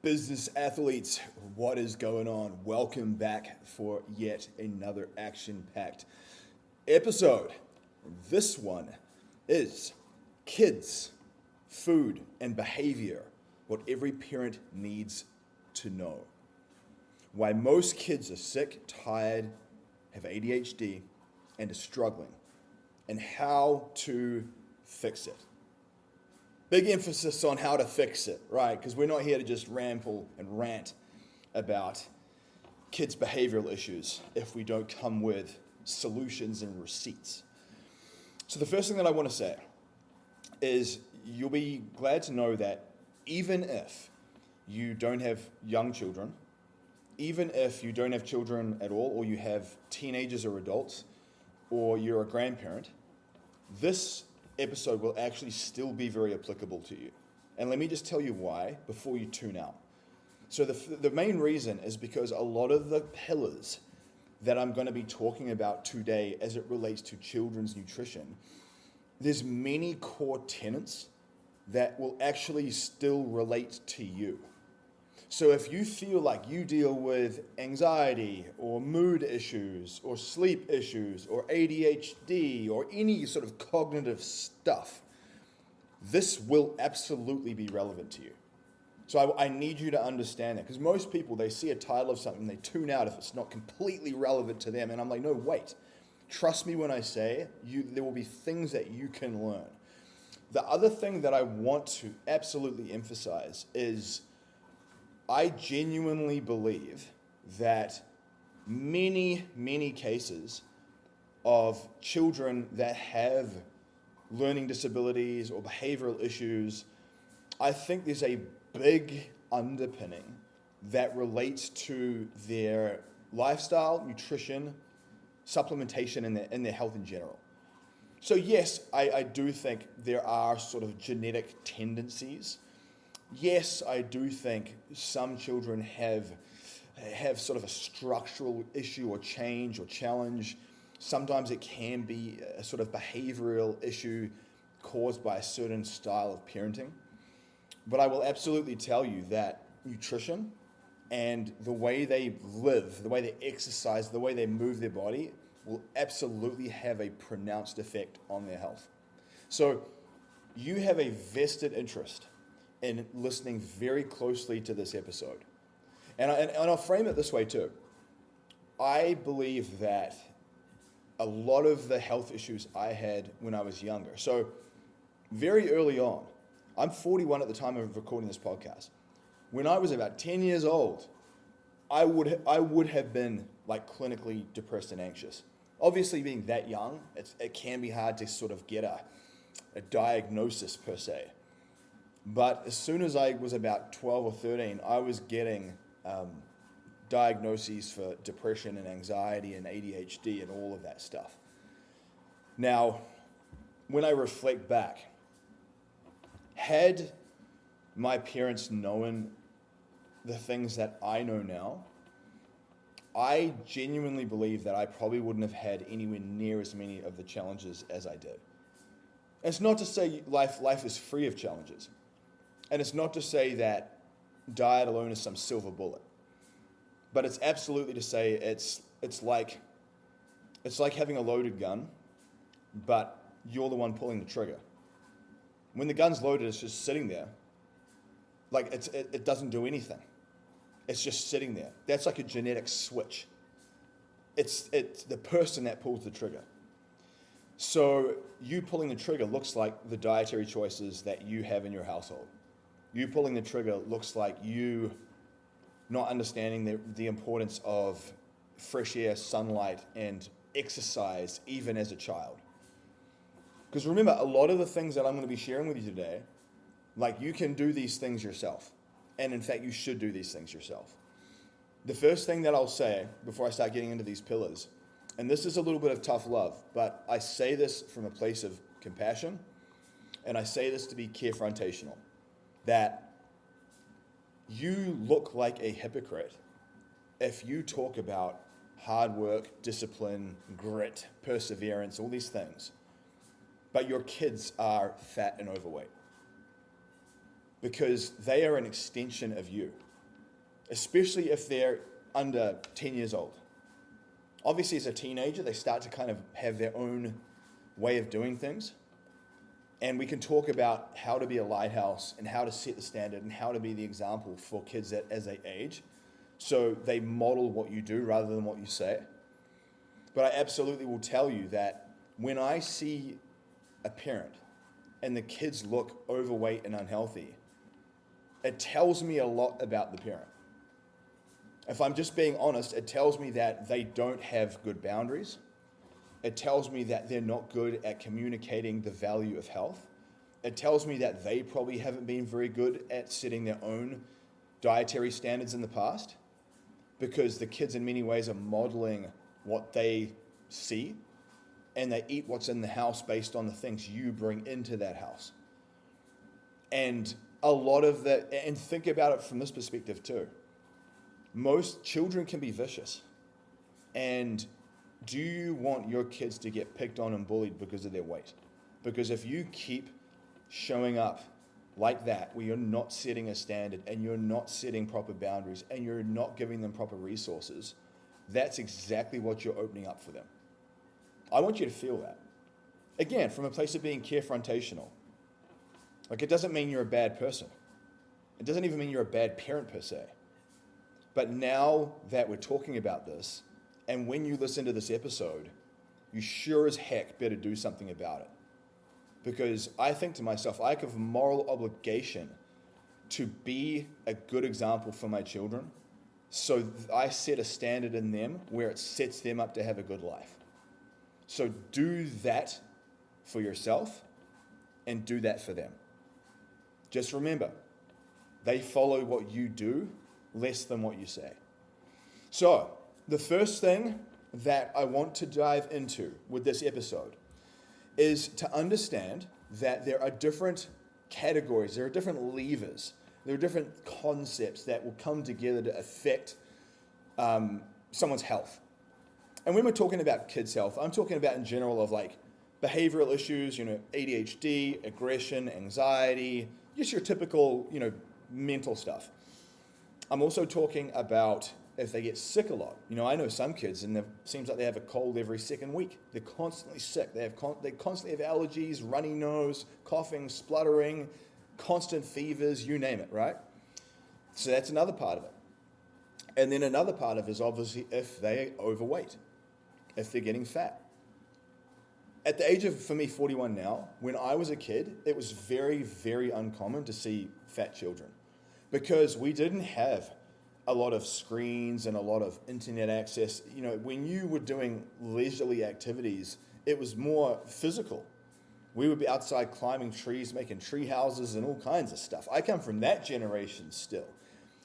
Business athletes, what is going on? Welcome back for yet another action-packed episode. This one is kids, food, and behavior, what every parent needs to know. Why most kids are sick, tired, have ADHD, and are struggling, and how to fix it. Big emphasis on how to fix it, right? Because we're not here to just ramble and rant about kids' behavioral issues if we don't come with solutions and receipts. So the first thing that I want to say is you'll be glad to know that even if you don't have young children, even if you don't have children at all, or you have teenagers or adults, or you're a grandparent, this episode will actually still be very applicable to you. And let me just tell you why before you tune out. So the main reason is because a lot of the pillars that I'm going to be talking about today as it relates to children's nutrition, there's many core tenets that will actually still relate to you. So if you feel like you deal with anxiety or mood issues or sleep issues or ADHD or any sort of cognitive stuff, this will absolutely be relevant to you. So I need you to understand that, because most people, they see a title of something, they tune out if it's not completely relevant to them. And I'm like, no, wait. Trust me when I say there will be things that you can learn. The other thing that I want to absolutely emphasize is I genuinely believe that many, many cases of children that have learning disabilities or behavioral issues, I think there's a big underpinning that relates to their lifestyle, nutrition, supplementation, and their health in general. So yes, I do think there are sort of genetic tendencies. Yes, I do think some children have sort of a structural issue or change or challenge. Sometimes it can be a sort of behavioral issue caused by a certain style of parenting. But I will absolutely tell you that nutrition and the way they live, the way they exercise, the way they move their body will absolutely have a pronounced effect on their health. So you have a vested interest in listening very closely to this episode. And I'll frame it this way too. I believe that a lot of the health issues I had when I was younger, so very early on, I'm 41 at the time of recording this podcast. When I was about 10 years old, I would have been like clinically depressed and anxious. Obviously, being that young, it can be hard to sort of get a diagnosis per se. But as soon as I was about 12 or 13, I was getting diagnoses for depression and anxiety and ADHD and all of that stuff. Now, when I reflect back, had my parents known the things that I know now, I genuinely believe that I probably wouldn't have had anywhere near as many of the challenges as I did. And it's not to say life is free of challenges. And it's not to say that diet alone is some silver bullet, but it's absolutely to say it's like having a loaded gun, but you're the one pulling the trigger. When the gun's loaded, it's just sitting there, like it doesn't do anything. It's just sitting there. That's like a genetic switch. It's the person that pulls the trigger. So you pulling the trigger looks like the dietary choices that you have in your household. You pulling the trigger looks like you not understanding the importance of fresh air, sunlight, and exercise even as a child. Because remember, a lot of the things that I'm going to be sharing with you today, like you can do these things yourself. And in fact, you should do these things yourself. The first thing that I'll say before I start getting into these pillars, and this is a little bit of tough love, but I say this from a place of compassion, and I say this to be carefrontational, that you look like a hypocrite if you talk about hard work, discipline, grit, perseverance, all these things, but your kids are fat and overweight. Because they are an extension of you. especially if they're under 10 years old. Obviously, as a teenager, they start to kind of have their own way of doing things. And we can talk about how to be a lighthouse and how to set the standard and how to be the example for kids as they age, so they model what you do rather than what you say. But I absolutely will tell you that when I see a parent and the kids look overweight and unhealthy, it tells me a lot about the parent. If I'm just being honest, it tells me that they don't have good boundaries. It tells me that they're not good at communicating the value of health. It tells me that they probably haven't been very good at setting their own dietary standards in the past, because the kids in many ways are modeling what they see, and they eat what's in the house based on the things you bring into that house. And a lot of that, and think about it from this perspective too. Most children can be vicious. And do you want your kids to get picked on and bullied because of their weight? Because if you keep showing up like that, where you're not setting a standard and you're not setting proper boundaries and you're not giving them proper resources, that's exactly what you're opening up for them. I want you to feel that. Again, from a place of being carefrontational. Like, it doesn't mean you're a bad person. It doesn't even mean you're a bad parent per se. But now that we're talking about this, and when you listen to this episode, you sure as heck better do something about it. Because I think to myself, I have a moral obligation to be a good example for my children, so I set a standard in them where it sets them up to have a good life. So do that for yourself and do that for them. Just remember, they follow what you do less than what you say. So the first thing that I want to dive into with this episode is to understand that there are different categories, there are different levers, there are different concepts that will come together to affect someone's health. And when we're talking about kids' health, I'm talking about in general of like behavioral issues, ADHD, aggression, anxiety, just your typical, mental stuff. I'm also talking about if they get sick a lot. I know some kids, and it seems like they have a cold every second week. They're constantly sick. They constantly have allergies, runny nose, coughing, spluttering, constant fevers, you name it, right? So that's another part of it. And then another part of it is obviously if they're overweight, if they're getting fat. At the age of, for me, 41 now, when I was a kid, it was very, very uncommon to see fat children, because we didn't have a lot of screens and a lot of internet access. When you were doing leisurely activities, it was more physical. We would be outside climbing trees, making tree houses and all kinds of stuff. I come from that generation still.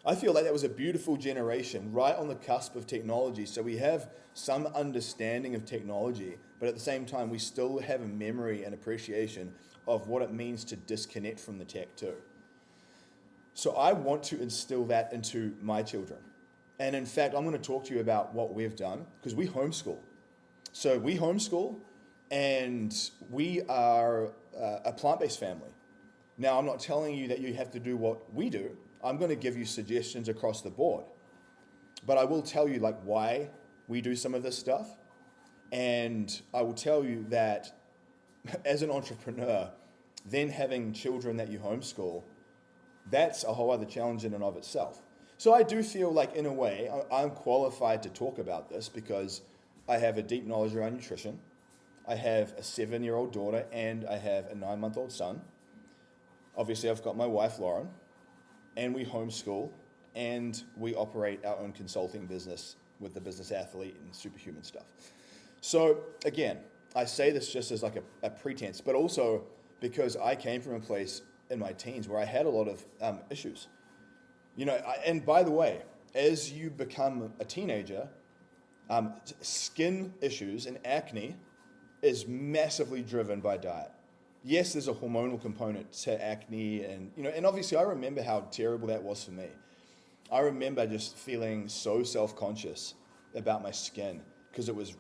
I feel like that was a beautiful generation, right on the cusp of technology. So we have some understanding of technology, but at the same time, we still have a memory and appreciation of what it means to disconnect from the tech too. So I want to instill that into my children. And in fact, I'm going to talk to you about what we've done, because we homeschool. So we homeschool, and we are a plant-based family. Now, I'm not telling you that you have to do what we do. I'm going to give you suggestions across the board. But I will tell you why we do some of this stuff. And I will tell you that as an entrepreneur, then having children that you homeschool, that's a whole other challenge in and of itself. So I do feel like, in a way, I'm qualified to talk about this because I have a deep knowledge around nutrition. I have a 7-year-old daughter and I have a 9-month-old son. Obviously, I've got my wife, Lauren, and we homeschool, and we operate our own consulting business with the Business Athlete and Superhuman stuff. So again, I say this just as like a pretense, but also because I came from a place in my teens where I had a lot of issues. And by the way, as you become a teenager, skin issues and acne is massively driven by diet. Yes, there's a hormonal component to acne, and obviously I remember how terrible that was for me. I remember just feeling so self-conscious about my skin because it was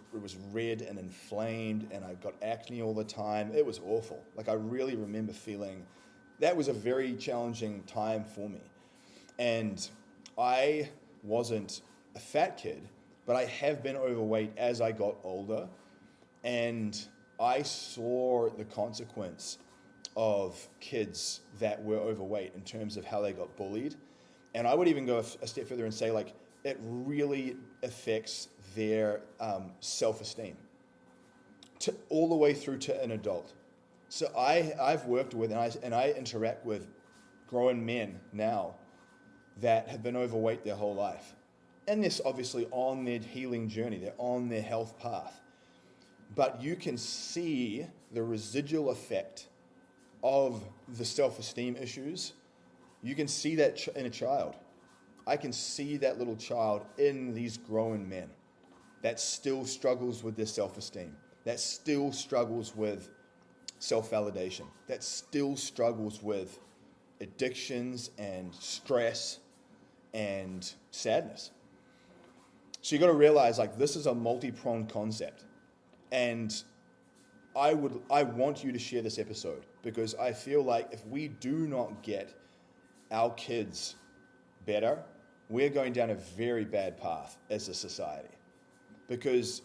red and inflamed, and I got acne all the time. It was awful. I really remember feeling that was a very challenging time for me. And I wasn't a fat kid, but I have been overweight as I got older. And I saw the consequence of kids that were overweight in terms of how they got bullied. And I would even go a step further and say, like, it really affects their self-esteem all the way through to an adult. So I've worked with and I interact with grown men now that have been overweight their whole life. And they're obviously on their healing journey. They're on their health path. But you can see the residual effect of the self-esteem issues. You can see that in a child. I can see that little child in these grown men that still struggles with their self-esteem, that still struggles with self-validation, that still struggles with addictions and stress and sadness. So you got to realize, like, this is a multi-pronged concept. And I want you to share this episode because I feel like if we do not get our kids better, we're going down a very bad path as a society. Because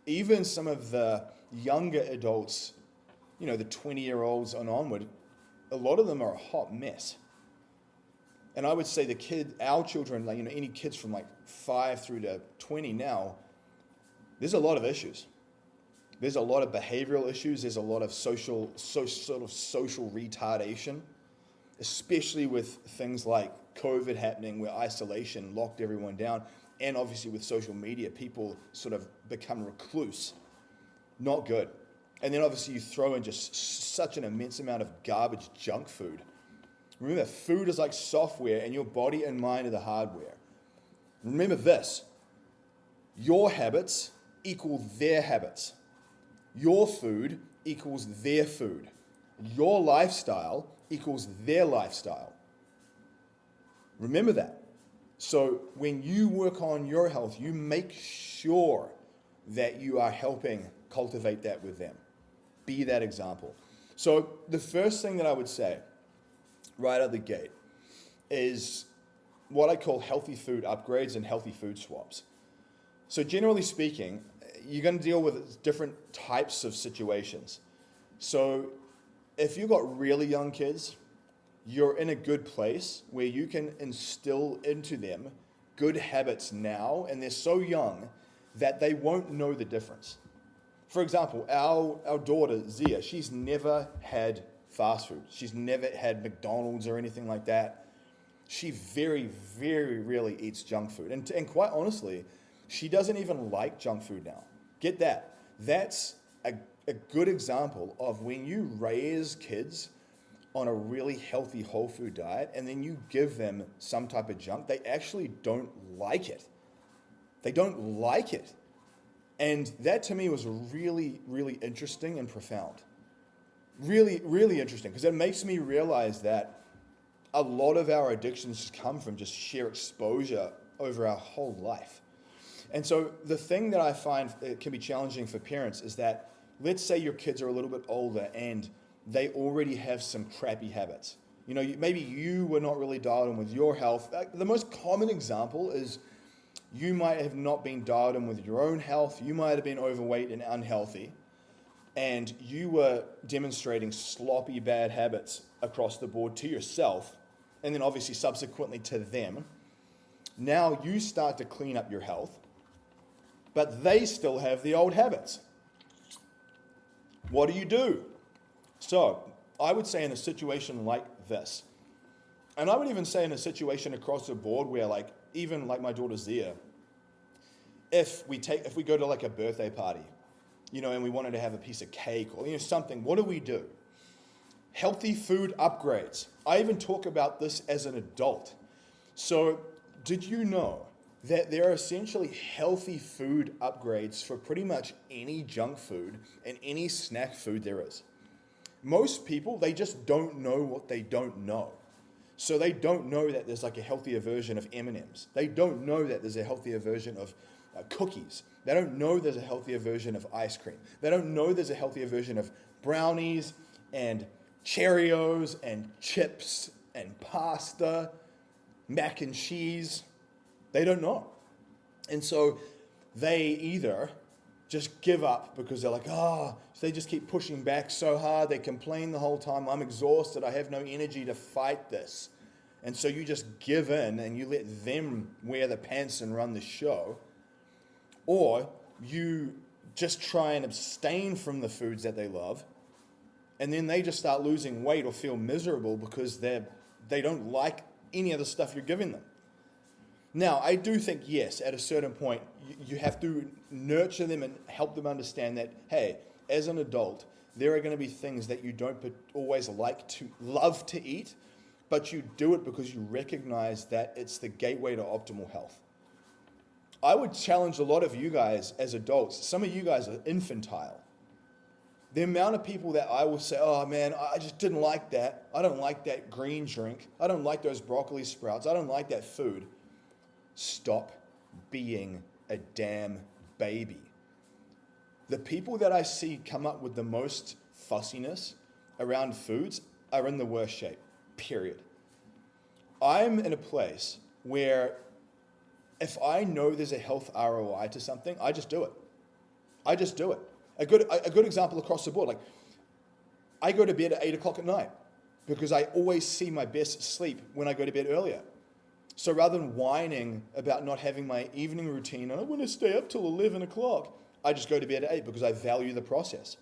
even some of the younger adults, the 20-year-olds and onward, a lot of them are a hot mess. And I would say our children, like, any kids from like 5 through to 20 now, there's a lot of issues. There's a lot of behavioral issues. There's a lot of social retardation, especially with things like COVID happening where isolation locked everyone down. And obviously with social media, people sort of become recluse. Not good. And then obviously you throw in just such an immense amount of garbage junk food. Remember, food is like software and your body and mind are the hardware. Remember this, your habits equal their habits. Your food equals their food. Your lifestyle equals their lifestyle. Remember that. So when you work on your health, you make sure that you are helping cultivate that with them. Be that example. So the first thing that I would say right out of the gate is what I call healthy food upgrades and healthy food swaps. So generally speaking, you're going to deal with different types of situations. So if you've got really young kids, you're in a good place where you can instill into them good habits now, and they're so young that they won't know the difference. For example, our daughter, Zia, she's never had fast food. She's never had McDonald's or anything like that. She very, very rarely eats junk food. And quite honestly, she doesn't even like junk food now. Get that. That's a good example of when you raise kids on a really healthy whole food diet and then you give them some type of junk, they actually don't like it. They don't like it. And that to me was really, really interesting and profound. Really, really interesting because it makes me realize that a lot of our addictions come from just sheer exposure over our whole life. And so the thing that I find can be challenging for parents is that, let's say your kids are a little bit older and they already have some crappy habits. Maybe you were not really dialed in with your health. The most common example is you might have not been dialed in with your own health. You might have been overweight and unhealthy. And you were demonstrating sloppy bad habits across the board to yourself, and then obviously subsequently to them. Now you start to clean up your health, but they still have the old habits. What do? So I would say in a situation like this, and I would even say in a situation across the board where even like my daughter Zia, if we go to like a birthday party, and we wanted to have a piece of cake or something, what do? Healthy food upgrades. I even talk about this as an adult. So did you know that there are essentially healthy food upgrades for pretty much any junk food and any snack food there is? Most people, they just don't know what they don't know. So they don't know that there's like a healthier version of M&Ms. They don't know that there's a healthier version of cookies. They don't know there's a healthier version of ice cream. They don't know there's a healthier version of brownies and Cheerios and chips and pasta, mac and cheese. They don't know. And so they either just give up because they're like, so they just keep pushing back so hard. They complain the whole time. I'm exhausted. I have no energy to fight this. And so you just give in and you let them wear the pants and run the show. Or you just try and abstain from the foods that they love. And then they just start losing weight or feel miserable because they don't like any of the stuff you're giving them. Now, I do think, yes, at a certain point, you have to nurture them and help them understand that, hey, as an adult, there are going to be things that you don't always love to eat, but you do it because you recognize that it's the gateway to optimal health. I would challenge a lot of you guys as adults. Some of you guys are infantile. The amount of people that I will say, oh man, I just didn't like that. I don't like that green drink. I don't like those broccoli sprouts. I don't like that food. Stop being a damn baby. The people that I see come up with the most fussiness around foods are in the worst shape, period. I'm in a place where if I know there's a health ROI to something, I just do it. I just do it. A good example across the board, like I go to bed at 8 o'clock at night because I always see my best sleep when I go to bed earlier. So rather than whining about not having my evening routine, I want to stay up till 11 o'clock, I just go to bed at 8 because I value the process.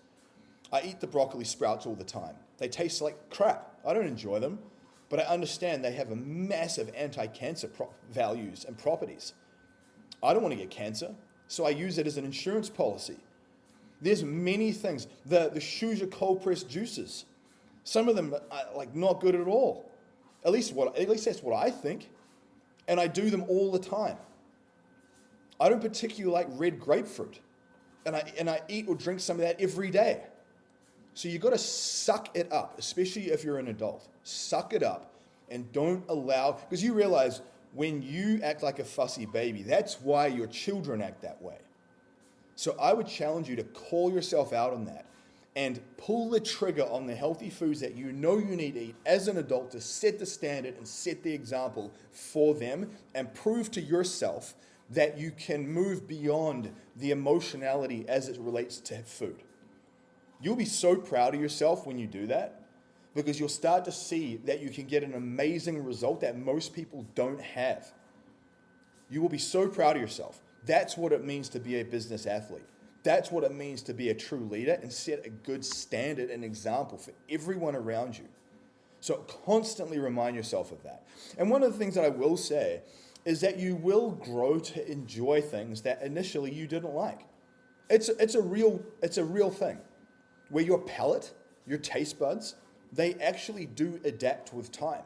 I eat the broccoli sprouts all the time. They taste like crap. I don't enjoy them, but I understand they have a massive anti-cancer values and properties. I don't want to get cancer, so I use it as an insurance policy. There's many things. The Shuja cold pressed juices, some of them are like not good at all. At least that's what I think. And I do them all the time. I don't particularly like red grapefruit. And I eat or drink some of that every day. So you've got to suck it up, especially if you're an adult. Suck it up and don't allow, because you realize when you act like a fussy baby, that's why your children act that way. So I would challenge you to call yourself out on that and pull the trigger on the healthy foods that you know you need to eat as an adult to set the standard and set the example for them and prove to yourself that you can move beyond the emotionality as it relates to food. You'll be so proud of yourself when you do that because you'll start to see that you can get an amazing result that most people don't have. You will be so proud of yourself. That's what it means to be a business athlete. That's what it means to be a true leader and set a good standard and example for everyone around you. So constantly remind yourself of that. And one of the things that I will say is that you will grow to enjoy things that initially you didn't like. It's a real thing where your palate, your taste buds, they actually do adapt with time.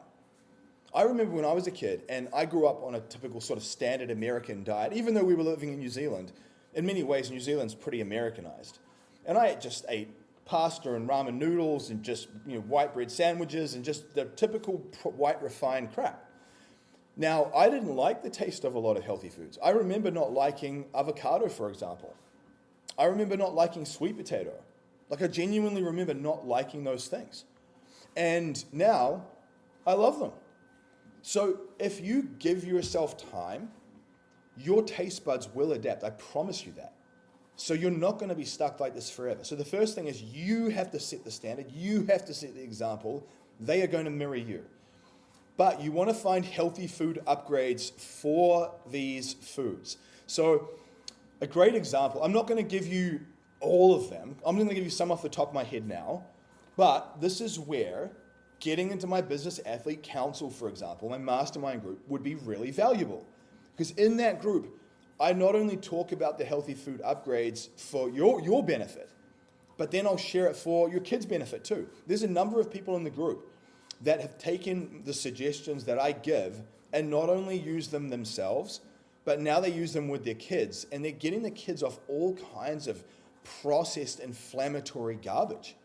I remember when I was a kid and I grew up on a typical sort of standard American diet, even though we were living in New Zealand. In many ways, New Zealand's pretty Americanized. And I just ate pasta and ramen noodles and just white bread sandwiches and just the typical white refined crap. Now, I didn't like the taste of a lot of healthy foods. I remember not liking avocado, for example. I remember not liking sweet potato. Like I genuinely remember not liking those things. And now, I love them. So if you give yourself time, your taste buds will adapt. I promise you that. So you're not going to be stuck like this forever. So the first thing is you have to set the standard. You have to set the example. They are going to mirror you. But you want to find healthy food upgrades for these foods. So a great example, I'm not going to give you all of them. I'm going to give you some off the top of my head now. But this is where getting into my business athlete council, for example, my mastermind group would be really valuable. Because in that group, I not only talk about the healthy food upgrades for your benefit, but then I'll share it for your kids' benefit too. There's a number of people in the group that have taken the suggestions that I give and not only use them themselves, but now they use them with their kids, and they're getting the kids off all kinds of processed inflammatory garbage.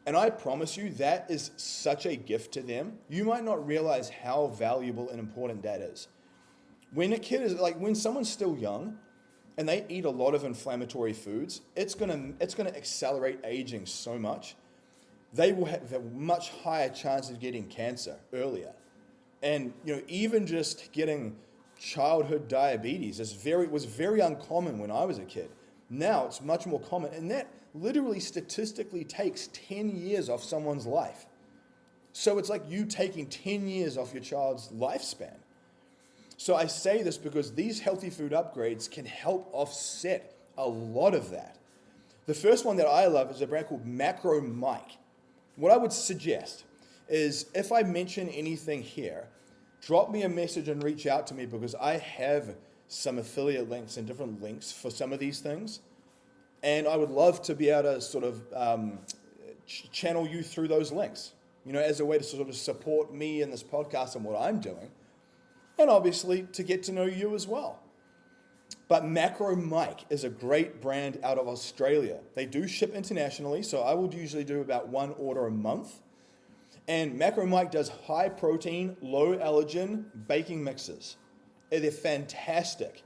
And I promise you, that is such a gift to them. You might not realize how valuable and important that is. When a kid is when someone's still young and they eat a lot of inflammatory foods, it's gonna accelerate aging so much. They will have a much higher chance of getting cancer earlier. And even just getting childhood diabetes was very uncommon when I was a kid. Now it's much more common, and that literally statistically takes 10 years off someone's life. So it's like you taking 10 years off your child's lifespan. So I say this because these healthy food upgrades can help offset a lot of that. The first one that I love is a brand called Macro Mike. What I would suggest is if I mention anything here, drop me a message and reach out to me, because I have some affiliate links and different links for some of these things. And I would love to be able to sort of channel you through those links, as a way to sort of support me in this podcast and what I'm doing. And obviously to get to know you as well. But Macro Mike is a great brand out of Australia. They do ship internationally, so I would usually do about one order a month. And Macro Mike does high protein, low allergen baking mixes. They're fantastic.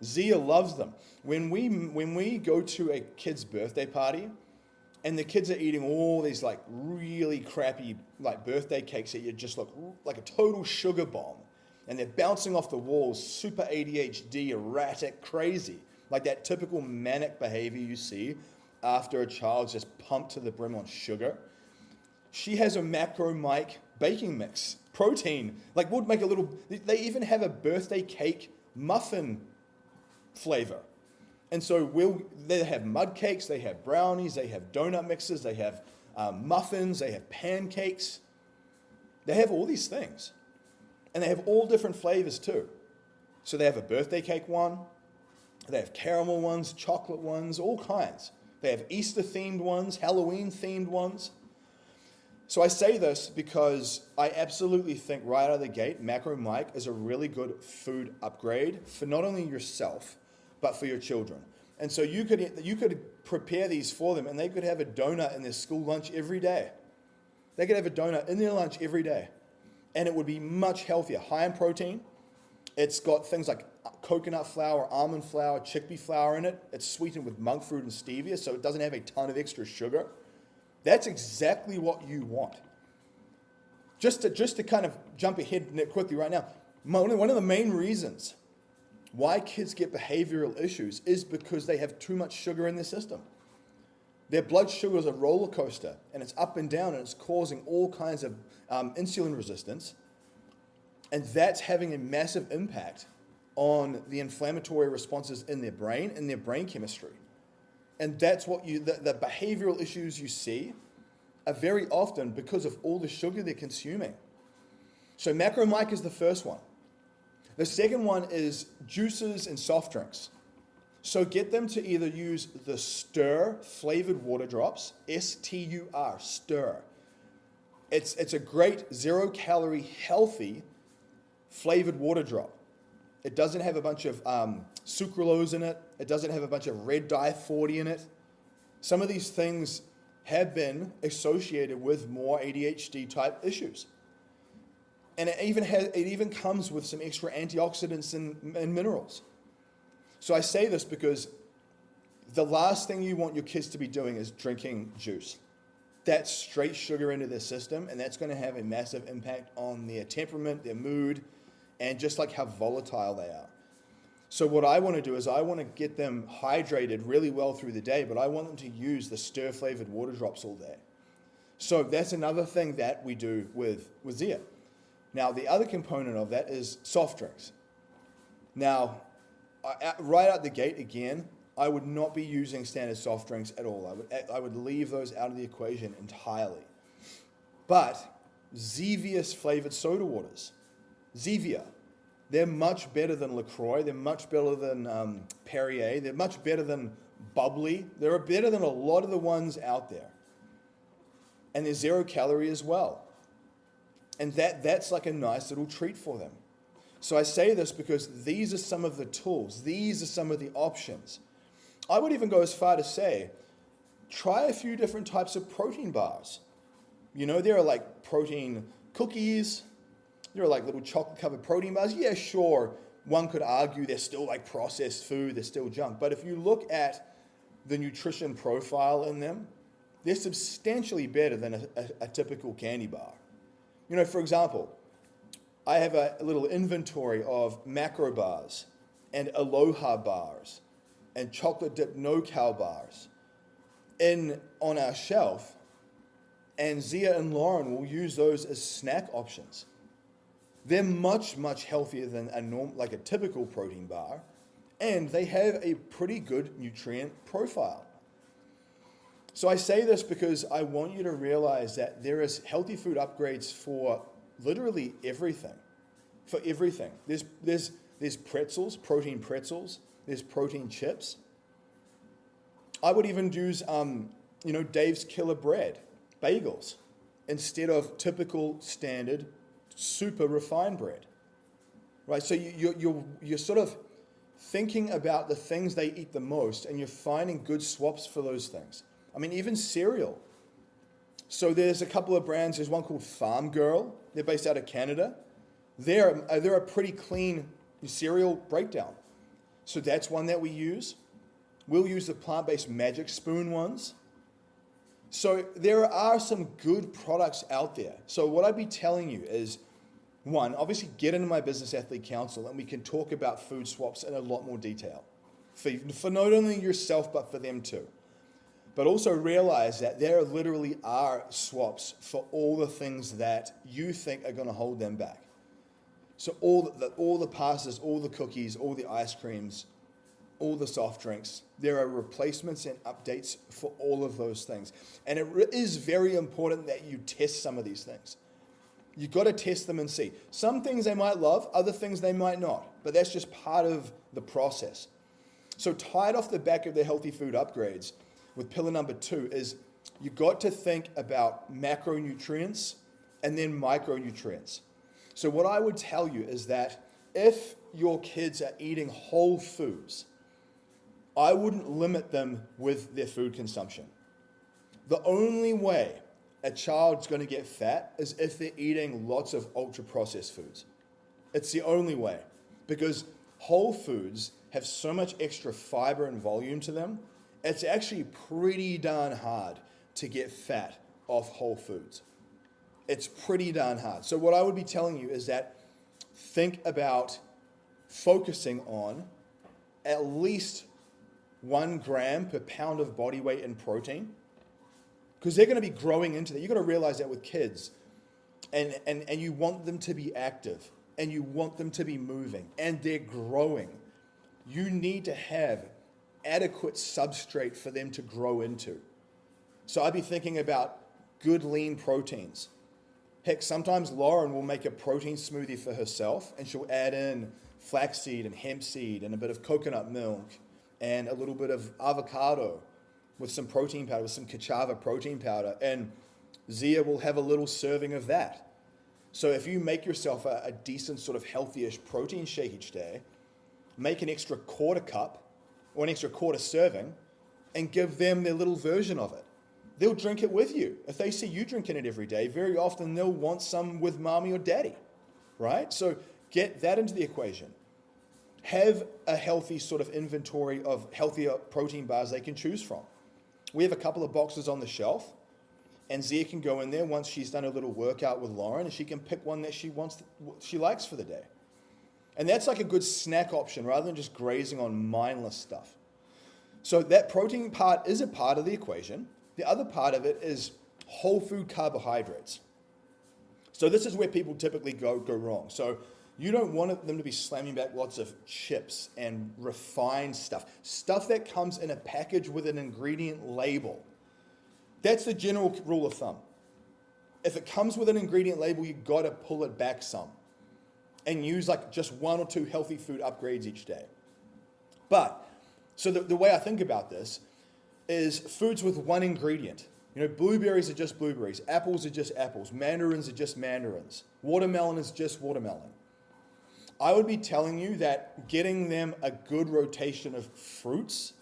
Zia loves them. When we go to a kid's birthday party and the kids are eating all these like really crappy like birthday cakes that you just look like a total sugar bomb, and they're bouncing off the walls, super ADHD, erratic, crazy, like that typical manic behavior you see after a child's just pumped to the brim on sugar. She has a Macro Mike baking mix, protein, like we'll make they even have a birthday cake muffin flavor. And so they have mud cakes, they have brownies, they have donut mixes, they have muffins, they have pancakes. They have all these things. And they have all different flavors too. So they have a birthday cake one, they have caramel ones, chocolate ones, all kinds. They have Easter themed ones, Halloween themed ones. So I say this because I absolutely think right out of the gate, Macro Mike is a really good food upgrade for not only yourself, but for your children. And so you could prepare these for them, and they could have a donut in their school lunch every day. They could have a donut in their lunch every day. And it would be much healthier, high in protein. It's got things like coconut flour, almond flour, chickpea flour in it. It's sweetened with monk fruit and stevia, so it doesn't have a ton of extra sugar. That's exactly what you want. Just to kind of jump ahead quickly right now, one of the main reasons why kids get behavioral issues is because they have too much sugar in their system. Their blood sugar is a roller coaster, and it's up and down, and it's causing all kinds of insulin resistance. And that's having a massive impact on the inflammatory responses in their brain and their brain chemistry. And that's what the behavioral issues you see are very often because of all the sugar they're consuming. So Macro Mike is the first one. The second one is juices and soft drinks. So get them to either use the Stir flavored water drops, S-T-U-R, Stir. It's a great 0-calorie, healthy flavored water drop. It doesn't have a bunch of sucralose in it. It doesn't have a bunch of red dye 40 in it. Some of these things have been associated with more ADHD type issues. And it even comes with some extra antioxidants and minerals. So I say this because the last thing you want your kids to be doing is drinking juice. That's straight sugar into their system, and that's going to have a massive impact on their temperament, their mood, and just like how volatile they are. So what I want to do is I want to get them hydrated really well through the day, but I want them to use the Stir flavored water drops all day. So that's another thing that we do with Zia. Now, the other component of that is soft drinks. Now, right out the gate, again, I would not be using standard soft drinks at all. I would leave those out of the equation entirely. But Zevious flavored soda waters, Zevia, they're much better than LaCroix. They're much better than Perrier. They're much better than Bubbly. They're better than a lot of the ones out there. And they're 0 calorie as well. And that's like a nice little treat for them. So I say this because these are some of the tools. These are some of the options. I would even go as far to say, try a few different types of protein bars. There are like protein cookies. There are like little chocolate-covered protein bars. Yeah, sure, one could argue they're still like processed food. They're still junk. But if you look at the nutrition profile in them, they're substantially better than a typical candy bar. For example, I have a little inventory of macro bars and aloha bars and chocolate dip no-cal bars on our shelf, and Zia and Lauren will use those as snack options. They're much, much healthier than like a typical protein bar, and they have a pretty good nutrient profile. So I say this because I want you to realize that there is healthy food upgrades for literally everything. For everything. There's pretzels, protein pretzels. There's protein chips. I would even use, Dave's Killer Bread, bagels, instead of typical standard super refined bread, right? So you're sort of thinking about the things they eat the most, and you're finding good swaps for those things. I mean, even cereal. So there's a couple of brands. There's one called Farm Girl. They're based out of Canada. They're a pretty clean cereal breakdown. So that's one that we use. We'll use the plant-based Magic Spoon ones. So there are some good products out there. So what I'd be telling you is, one, obviously get into my Business Athlete Council and we can talk about food swaps in a lot more detail. For not only yourself, but for them too. But also realize that there literally are swaps for all the things that you think are going to hold them back. So all the pastas, all the cookies, all the ice creams, all the soft drinks, there are replacements and updates for all of those things. And it is very important that you test some of these things. You've got to test them and see. Some things they might love, other things they might not. But that's just part of the process. So tied off the back of the healthy food upgrades, with pillar number 2 is you've got to think about macronutrients and then micronutrients. So what I would tell you is that if your kids are eating whole foods, I wouldn't limit them with their food consumption. The only way a child's going to get fat is if they're eating lots of ultra-processed foods. It's the only way, because whole foods have so much extra fiber and volume to them. It's actually pretty darn hard to get fat off whole foods. It's pretty darn hard. So what I would be telling you is that think about focusing on at least 1 gram per pound of body weight in protein, because they're going to be growing into that. You've got to realize that with kids, and you want them to be active, and you want them to be moving, and they're growing. You need to have adequate substrate for them to grow into. So I'd be thinking about good lean proteins. Heck, sometimes Lauren will make a protein smoothie for herself, and she'll add in flaxseed and hemp seed and a bit of coconut milk and a little bit of avocado with some protein powder, with some cassava protein powder, and Zia will have a little serving of that. So if you make yourself a decent sort of healthy-ish protein shake each day, make an extra quarter cup or an extra quarter serving and give them their little version of it. They'll drink it with you. If they see you drinking it every day, very often they'll want some with mommy or daddy, right? So get that into the equation. Have a healthy sort of inventory of healthier protein bars they can choose from. We have a couple of boxes on the shelf, and Zia can go in there once she's done a little workout with Lauren, and she can pick one that she likes for the day. And that's like a good snack option rather than just grazing on mindless stuff. So that protein part is a part of the equation. The other part of it is whole food carbohydrates. So this is where people typically go wrong. So you don't want them to be slamming back lots of chips and refined stuff that comes in a package with an ingredient label. That's the general rule of thumb. If it comes with an ingredient label, you've got to pull it back some and use like just 1 or 2 healthy food upgrades each day. But, so the way I think about this is foods with 1 ingredient. Blueberries are just blueberries, apples are just apples, mandarins are just mandarins, watermelon is just watermelon. I would be telling you that getting them a good rotation of fruits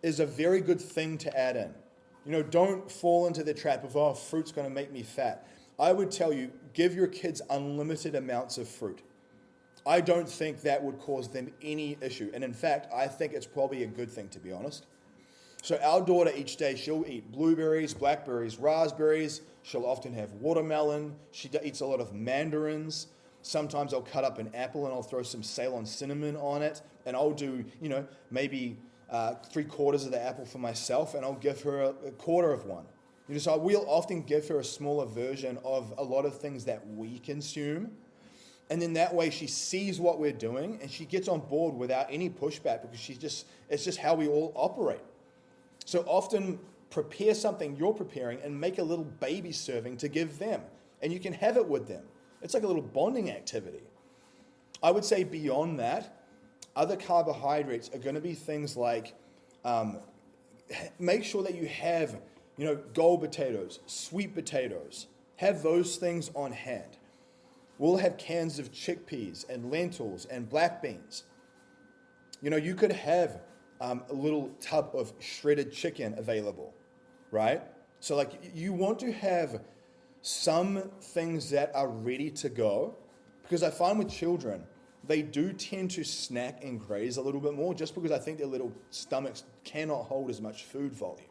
is a very good thing to add in. Don't fall into the trap of, fruit's going to make me fat. I would tell you, give your kids unlimited amounts of fruit. I don't think that would cause them any issue. And in fact, I think it's probably a good thing, to be honest. So our daughter each day, she'll eat blueberries, blackberries, raspberries. She'll often have watermelon. She eats a lot of mandarins. Sometimes I'll cut up an apple and I'll throw some Ceylon cinnamon on it, and I'll do, maybe 3/4 of the apple for myself, and I'll give her a quarter of one. So we'll often give her a smaller version of a lot of things that we consume. And then that way she sees what we're doing and she gets on board without any pushback, because it's just how we all operate. So often prepare something you're preparing and make a little baby serving to give them. And you can have it with them. It's like a little bonding activity. I would say beyond that, other carbohydrates are going to be things like make sure that you have, gold potatoes, sweet potatoes. Have those things on hand. We'll have cans of chickpeas and lentils and black beans. You could have a little tub of shredded chicken available, right? So like you want to have some things that are ready to go, because I find with children, they do tend to snack and graze a little bit more just because I think their little stomachs cannot hold as much food volume.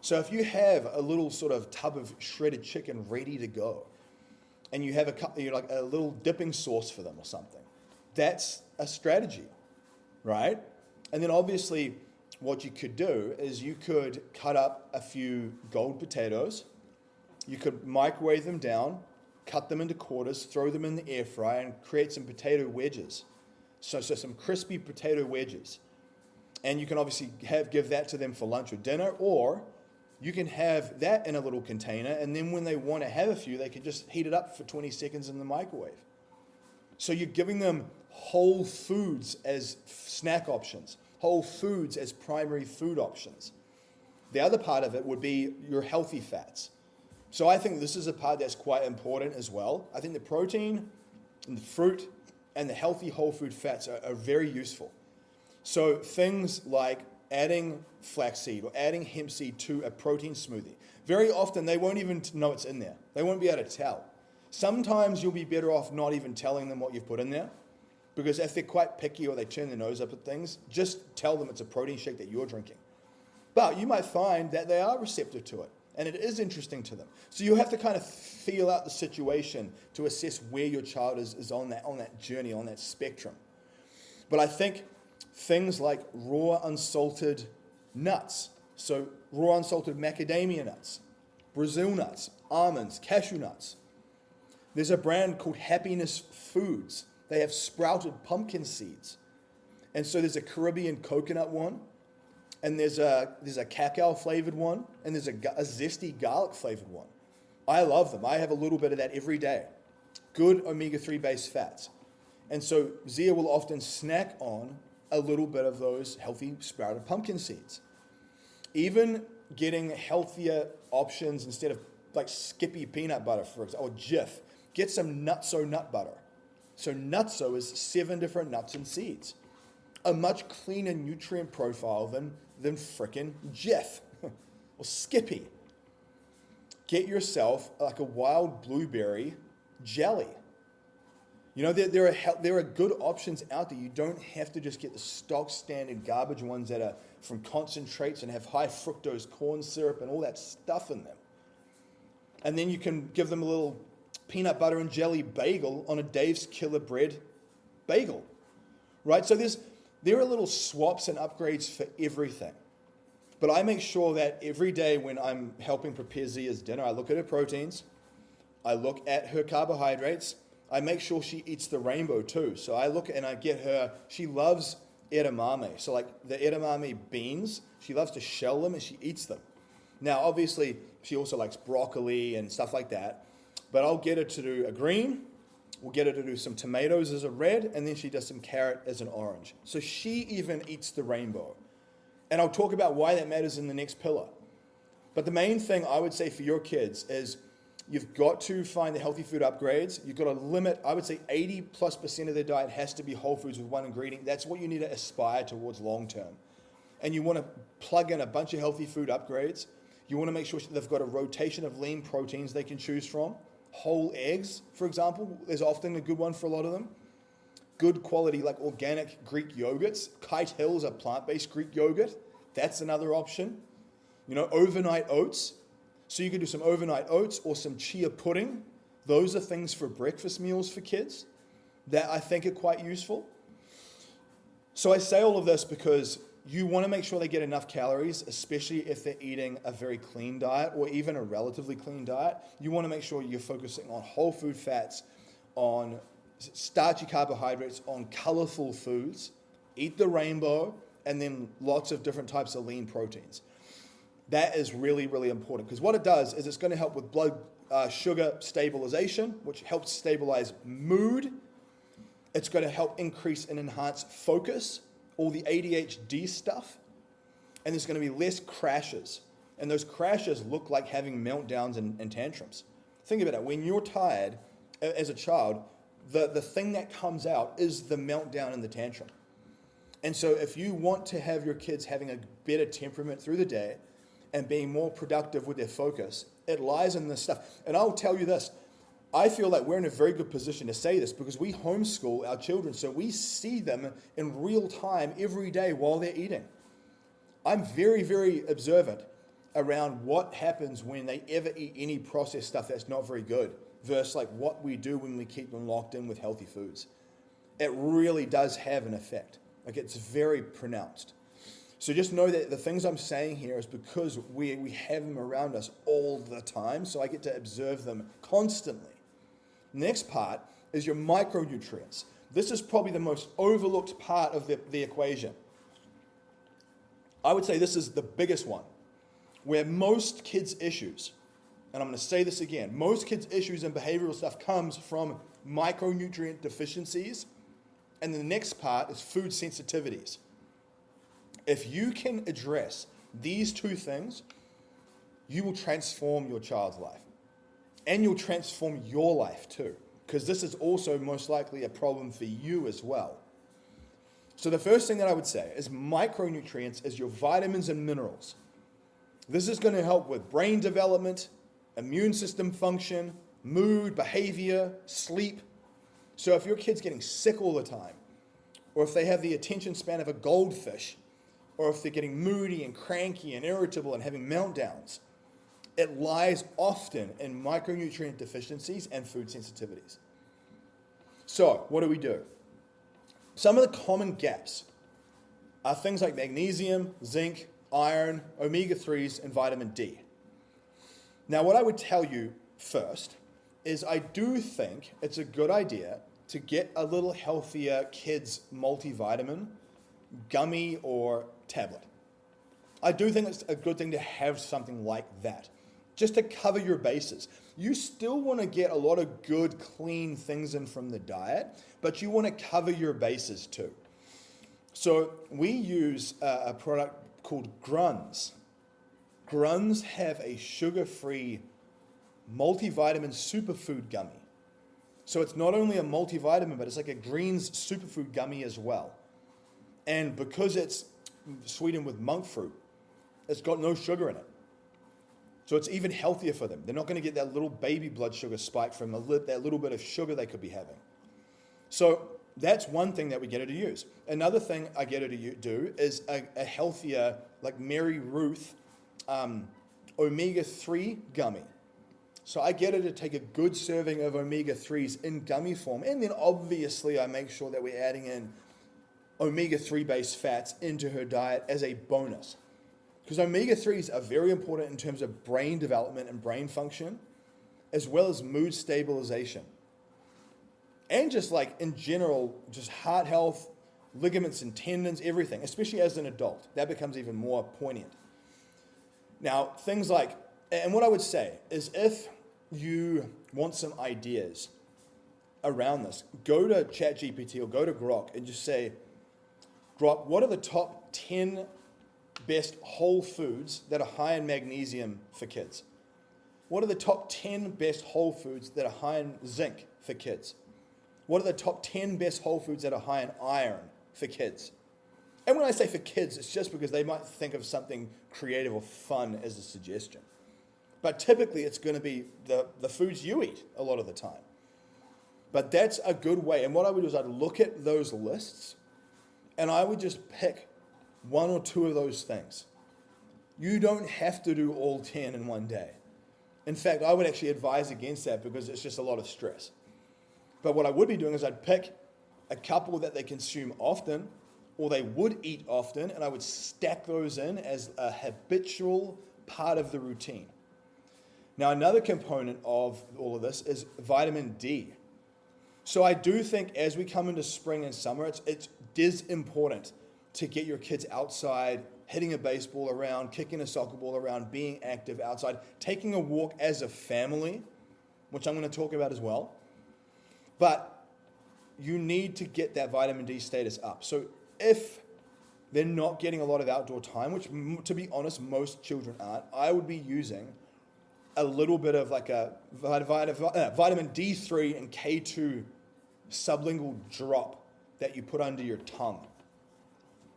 So if you have a little sort of tub of shredded chicken ready to go, and you have a little dipping sauce for them or something, that's a strategy, right? And then obviously what you could do is you could cut up a few gold potatoes, you could microwave them down, cut them into quarters, throw them in the air fryer, and create some potato wedges. So some crispy potato wedges. And you can obviously give that to them for lunch or dinner, or you can have that in a little container, and then when they want to have a few, they can just heat it up for 20 seconds in the microwave. So you're giving them whole foods as snack options, whole foods as primary food options. The other part of it would be your healthy fats. So I think this is a part that's quite important as well. I think the protein and the fruit and the healthy whole food fats are very useful. So things like adding flaxseed or adding hemp seed to a protein smoothie. Very often they won't even know it's in there. They won't be able to tell. Sometimes you'll be better off not even telling them what you've put in there, because if they're quite picky or they turn their nose up at things, just tell them it's a protein shake that you're drinking. But you might find that they are receptive to it and it is interesting to them. So you have to kind of feel out the situation to assess where your child is on that journey, on that spectrum. But I think things like raw unsalted nuts, so raw unsalted macadamia nuts, Brazil nuts, almonds, cashew nuts. There's a brand called Happiness Foods. They have sprouted pumpkin seeds. And so there's a Caribbean coconut one, and there's a cacao flavored one, and there's a zesty garlic flavored one. I love them. I have a little bit of that every day. Good omega-3 based fats. And so Zia will often snack on a little bit of those healthy sprouted pumpkin seeds. Even getting healthier options instead of like Skippy peanut butter, for example, or Jif, get some Nutso nut butter. So Nutso is 7 different nuts and seeds. A much cleaner nutrient profile than frickin' Jif or Skippy. Get yourself like a wild blueberry jelly. There are good options out there. You don't have to just get the stock standard garbage ones that are from concentrates and have high fructose corn syrup and all that stuff in them. And then you can give them a little peanut butter and jelly bagel on a Dave's Killer Bread bagel, right? So there are little swaps and upgrades for everything. But I make sure that every day when I'm helping prepare Zia's dinner, I look at her proteins, I look at her carbohydrates, I make sure she eats the rainbow too. So I look and I get her, she loves edamame. So like the edamame beans, she loves to shell them and she eats them. Now, obviously, she also likes broccoli and stuff like that. But I'll get her to do a green, we'll get her to do some tomatoes as a red, and then she does some carrot as an orange. So she even eats the rainbow. And I'll talk about why that matters in the next pillar. But the main thing I would say for your kids is you've got to find the healthy food upgrades. You've got to limit, I would say 80+% of their diet has to be whole foods with one ingredient. That's what you need to aspire towards long term. And you want to plug in a bunch of healthy food upgrades. You want to make sure they've got a rotation of lean proteins they can choose from. Whole eggs, for example, is often a good one for a lot of them. Good quality, like organic Greek yogurts. Kite Hill is a plant-based Greek yogurt. That's another option. Overnight oats. So you could do some overnight oats or some chia pudding. those are things for breakfast meals for kids that I think are quite useful. So I say all of this because you want to make sure they get enough calories, especially if they're eating a very clean diet or even a relatively clean diet. You want to make sure you're focusing on whole food fats, on starchy carbohydrates, on colorful foods, eat the rainbow, and then lots of different types of lean proteins. That is really, really important because what it does is it's going to help with blood sugar stabilization, which helps stabilize mood. It's going to help increase and enhance focus, all the ADHD stuff, and there's going to be less crashes. And those crashes look like having meltdowns and tantrums. Think about it. When you're tired as a child, the thing that comes out is the meltdown and the tantrum. And so if you want to have your kids having a better temperament through the day and being more productive with their focus, it lies in this stuff. And I'll tell you this, I feel like we're in a very good position to say this because we homeschool our children, so we see them in real time every day while they're eating. I'm very, very observant around what happens when they ever eat any processed stuff that's not very good versus like what we do when we keep them locked in with healthy foods. It really does have an effect. Like it's very pronounced. So just know that the things I'm saying here is because we have them around us all the time, so I get to observe them constantly. Next part is your micronutrients. This is probably the most overlooked part of the equation. I would say this is the biggest one, where most kids' issues, and I'm going to say this again, most kids' issues and behavioral stuff comes from micronutrient deficiencies, and the next part is food sensitivities. If you can address these two things, you will transform your child's life. And you'll transform your life too, because this is also most likely a problem for you as well. So the first thing that I would say is micronutrients is your vitamins and minerals. This is going to help with brain development, immune system function, mood, behavior, sleep. So if your kid's getting sick all the time, or if they have the attention span of a goldfish, or if they're getting moody and cranky and irritable and having meltdowns, it lies often in micronutrient deficiencies and food sensitivities. So, what do? Some of the common gaps are things like magnesium, zinc, iron, omega-3s, and vitamin D. Now, what I would tell you first is I do think it's a good idea to get a little healthier kids multivitamin, gummy, or tablet. I do think it's a good thing to have something like that, just to cover your bases. You still want to get a lot of good, clean things in from the diet, but you want to cover your bases too. So we use a product called Gruns. Gruns have a sugar-free multivitamin superfood gummy. So it's not only a multivitamin, but it's like a greens superfood gummy as well. And because it's sweetened with monk fruit, it's got no sugar in it. So it's even healthier for them. They're not going to get that little baby blood sugar spike from that little bit of sugar they could be having. So that's one thing that we get her to use. Another thing I get her to do is a healthier, like Mary Ruth omega-3 gummy. So I get her to take a good serving of omega-3s in gummy form. And then obviously I make sure that we're adding in omega-3 based fats into her diet as a bonus. Because omega-3s are very important in terms of brain development and brain function, as well as mood stabilization. And just like in general, just heart health, ligaments and tendons, everything, especially as an adult. That becomes even more poignant. Now, things like, and what I would say is if you want some ideas around this, go to ChatGPT or go to Grok and just say, Grok, what are the top 10 best whole foods that are high in magnesium for kids? What are the top 10 best whole foods that are high in zinc for kids? What are the top 10 best whole foods that are high in iron for kids? And when I say for kids, it's just because they might think of something creative or fun as a suggestion. But typically it's going to be the foods you eat a lot of the time. But that's a good way. And what I would do is I'd look at those lists and I would just pick one or two of those things. You don't have to do all 10 in one day. In fact, I would actually advise against that because it's just a lot of stress. But what I would be doing is I'd pick a couple that they consume often or they would eat often, and I would stack those in as a habitual part of the routine. Now, another component of all of this is vitamin D. So I do think as we come into spring and summer, it is important to get your kids outside, hitting a baseball around, kicking a soccer ball around, being active outside, taking a walk as a family, which I'm going to talk about as well. But you need to get that vitamin D status up. So if they're not getting a lot of outdoor time, which to be honest, most children aren't, I would be using a little bit of like a vitamin D3 and K2 sublingual drop that you put under your tongue.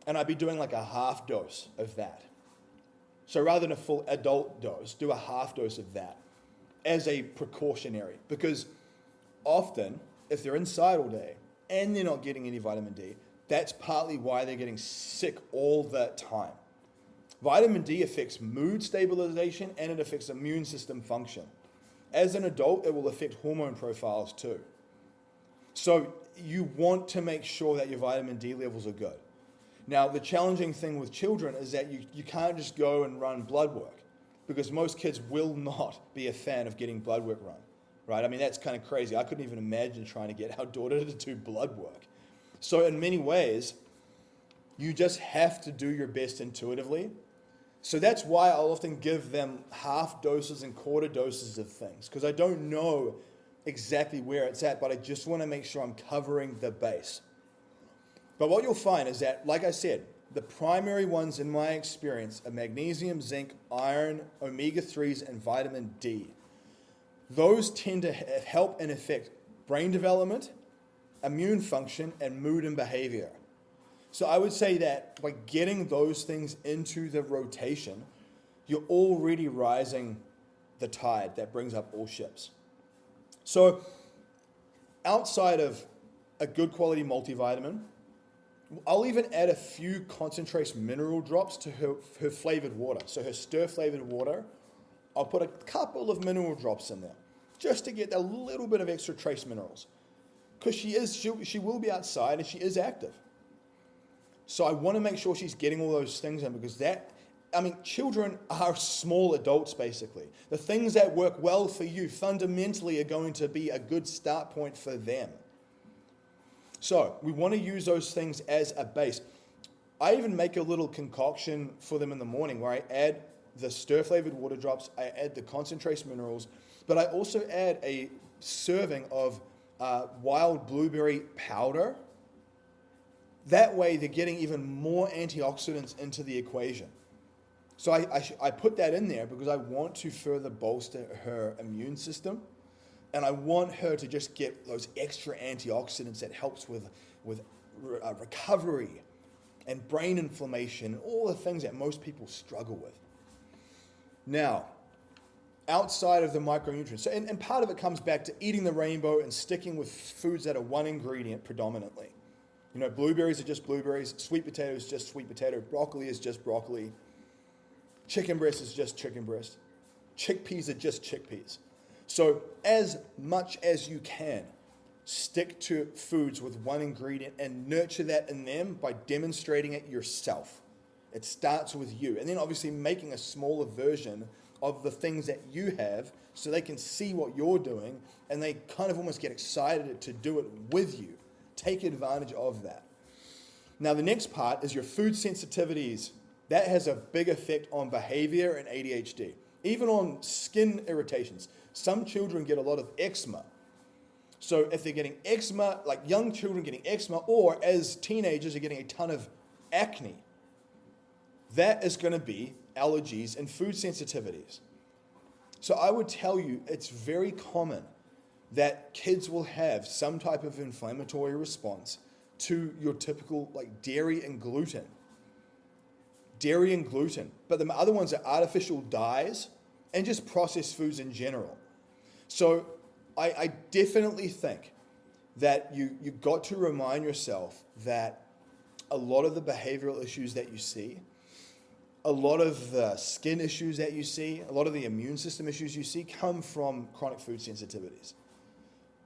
And I'd be doing like a half dose of that. So rather than a full adult dose, do a half dose of that as a precautionary. Because often, if they're inside all day and they're not getting any vitamin D, that's partly why they're getting sick all the time. Vitamin D affects mood stabilization and it affects immune system function. As an adult, it will affect hormone profiles too. So you want to make sure that your vitamin D levels are good. Now, the challenging thing with children is that you can't just go and run blood work because most kids will not be a fan of getting blood work run, right? I mean, that's kind of crazy. I couldn't even imagine trying to get our daughter to do blood work. So in many ways, you just have to do your best intuitively. So that's why I'll often give them half doses and quarter doses of things because I don't know exactly where it's at, but I just want to make sure I'm covering the base. But what you'll find is that, like I said, the primary ones in my experience are magnesium, zinc, iron, omega-3s, and vitamin D. Those tend to help and affect brain development, immune function, and mood and behavior. So I would say that by getting those things into the rotation, you're already rising the tide that brings up all ships. So outside of a good quality multivitamin, I'll even add a few concentrated mineral drops to her flavored water. So her stir flavored water, I'll put a couple of mineral drops in there just to get a little bit of extra trace minerals. Because she will be outside and she is active. So I want to make sure she's getting all those things in because children are small adults basically. The things that work well for you fundamentally are going to be a good start point for them. So we want to use those things as a base. I even make a little concoction for them in the morning where I add the stir-flavored water drops, I add the concentrated minerals, but I also add a serving of wild blueberry powder. That way they're getting even more antioxidants into the equation. So I put that in there because I want to further bolster her immune system. And I want her to just get those extra antioxidants that helps with recovery and brain inflammation, all the things that most people struggle with. Now, outside of the micronutrients, and part of it comes back to eating the rainbow and sticking with foods that are one ingredient predominantly. You know, blueberries are just blueberries, sweet potato is just sweet potato, broccoli is just broccoli, chicken breast is just chicken breast, chickpeas are just chickpeas. So as much as you can, stick to foods with one ingredient and nurture that in them by demonstrating it yourself. It starts with you. And then obviously making a smaller version of the things that you have so they can see what you're doing and they kind of almost get excited to do it with you. Take advantage of that. Now the next part is your food sensitivities. That has a big effect on behavior and ADHD, even on skin irritations. Some children get a lot of eczema. So if they're getting eczema, like young children getting eczema, or as teenagers are getting a ton of acne, that is going to be allergies and food sensitivities. So I would tell you it's very common that kids will have some type of inflammatory response to your typical like dairy and gluten. But the other ones are artificial dyes and just processed foods in general. So I definitely think that you've got to remind yourself that a lot of the behavioral issues that you see a lot of the skin issues that you see, a lot of the immune system issues you see come from chronic food sensitivities.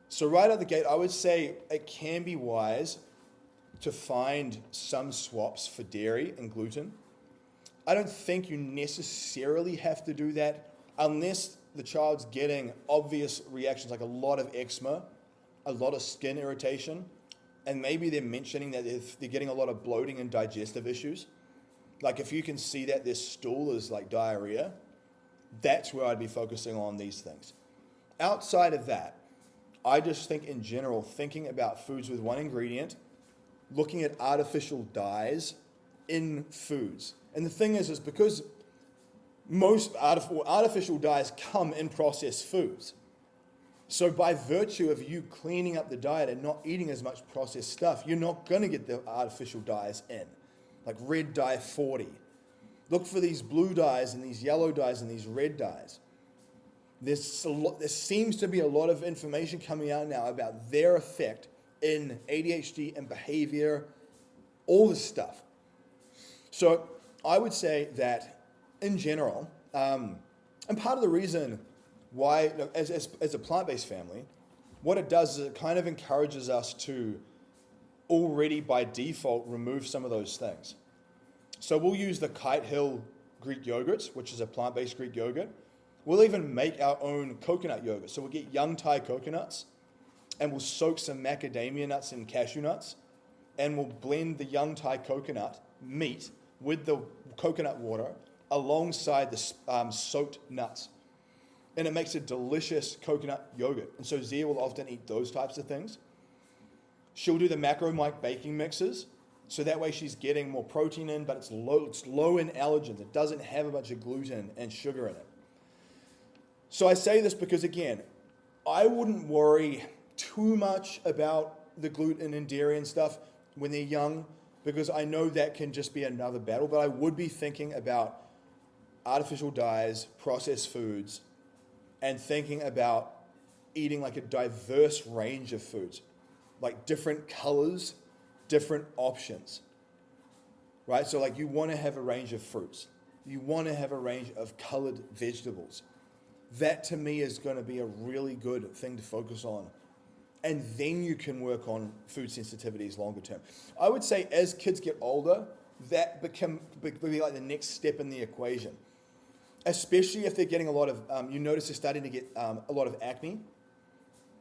So right out the gate, I would say it can be wise to find some swaps for dairy and gluten. I don't think you necessarily have to do that unless the child's getting obvious reactions like a lot of eczema, a lot of skin irritation, and maybe they're mentioning that they're getting a lot of bloating and digestive issues. Like if you can see that their stool is like diarrhea, that's where I'd be focusing on these things. Outside of that, I just think in general, thinking about foods with one ingredient, looking at artificial dyes in foods. And the thing is because most artificial dyes come in processed foods. So by virtue of you cleaning up the diet and not eating as much processed stuff, you're not going to get the artificial dyes in. Like red dye 40. Look for these blue dyes and these yellow dyes and these red dyes. There seems to be a lot of information coming out now about their effect in ADHD and behavior, all this stuff. So I would say that in general, and part of the reason why, as a plant-based family, what it does is it kind of encourages us to already by default remove some of those things. So we'll use the Kite Hill Greek yogurts, which is a plant-based Greek yogurt. We'll even make our own coconut yogurt. So we'll get young Thai coconuts and we'll soak some macadamia nuts and cashew nuts and we'll blend the young Thai coconut meat with the coconut water alongside the soaked nuts. And it makes a delicious coconut yogurt. And so Zia will often eat those types of things. She'll do the macro Mike baking mixes. So that way she's getting more protein in, but it's low in allergens. It doesn't have a bunch of gluten and sugar in it. So I say this because, again, I wouldn't worry too much about the gluten and dairy and stuff when they're young, because I know that can just be another battle, but I would be thinking about artificial dyes, processed foods, and thinking about eating like a diverse range of foods, like different colors, different options, right? So like you want to have a range of fruits. You want to have a range of colored vegetables. That to me is going to be a really good thing to focus on. And then you can work on food sensitivities longer term. I would say as kids get older, that be like the next step in the equation. Especially if they're getting a lot of, you notice they're starting to get a lot of acne.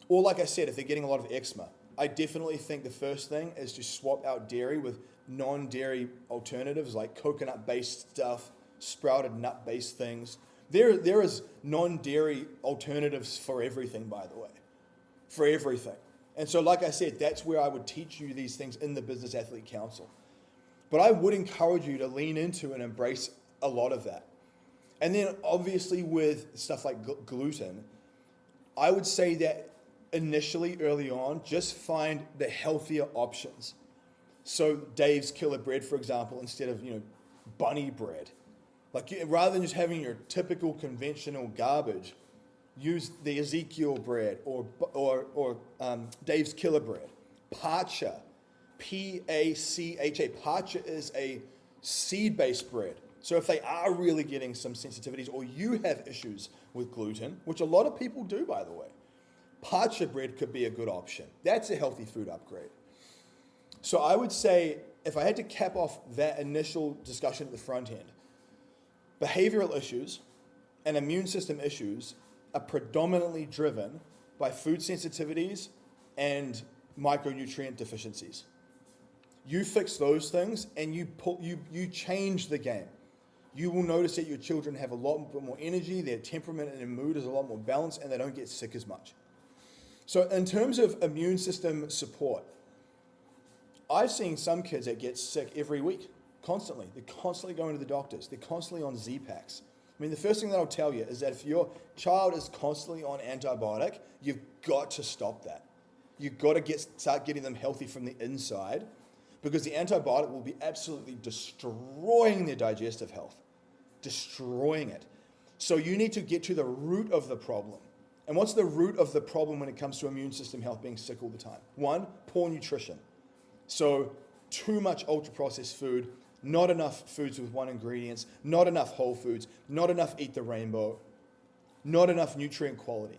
Or like I said, if they're getting a lot of eczema. I definitely think the first thing is to swap out dairy with non-dairy alternatives like coconut-based stuff, sprouted nut-based things. There is non-dairy alternatives for everything, by the way. For everything. And so, like I said, that's where I would teach you these things in the Business Athlete Council. But I would encourage you to lean into and embrace a lot of that. And then, obviously, with stuff like gluten, I would say that initially, early on, just find the healthier options. So Dave's Killer Bread, for example, instead of, bunny bread. Like, rather than just having your typical conventional garbage, use the Ezekiel bread or Dave's Killer Bread. Pacha, P-A-C-H-A. Pacha is a seed-based bread. So if they are really getting some sensitivities or you have issues with gluten, which a lot of people do, by the way, Pacha bread could be a good option. That's a healthy food upgrade. So I would say, if I had to cap off that initial discussion at the front end, behavioral issues and immune system issues are predominantly driven by food sensitivities and micronutrient deficiencies. You fix those things and you change the game. You will notice that your children have a lot more energy, their temperament and their mood is a lot more balanced, and they don't get sick as much. So in terms of immune system support, I've seen some kids that get sick every week, constantly. They're constantly going to the doctors. They're constantly on Z-Paks. I mean, the first thing that I'll tell you is that if your child is constantly on antibiotic, you've got to stop that. You've got to start getting them healthy from the inside, because the antibiotic will be absolutely destroying their digestive health, destroying it. So you need to get to the root of the problem. And what's the root of the problem when it comes to immune system health being sick all the time? One, poor nutrition. So too much ultra-processed food, not enough foods with one ingredients, not enough whole foods, not enough eat the rainbow, not enough nutrient quality.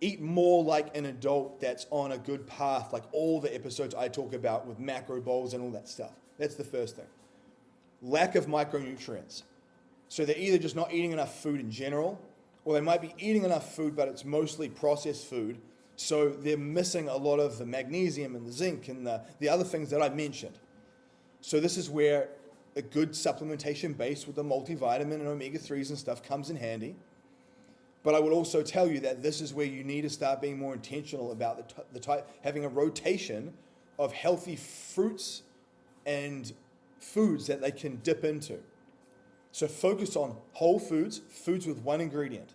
Eat more like an adult that's on a good path, like all the episodes I talk about with macro bowls and all that stuff. That's the first thing. Lack of micronutrients. So they're either just not eating enough food in general, or they might be eating enough food, but it's mostly processed food. So they're missing a lot of the magnesium and the zinc and the other things that I mentioned. So this is where a good supplementation base with the multivitamin and omega-3s and stuff comes in handy. But I would also tell you that this is where you need to start being more intentional about the type, having a rotation of healthy fruits and foods that they can dip into. So focus on whole foods, foods with one ingredient.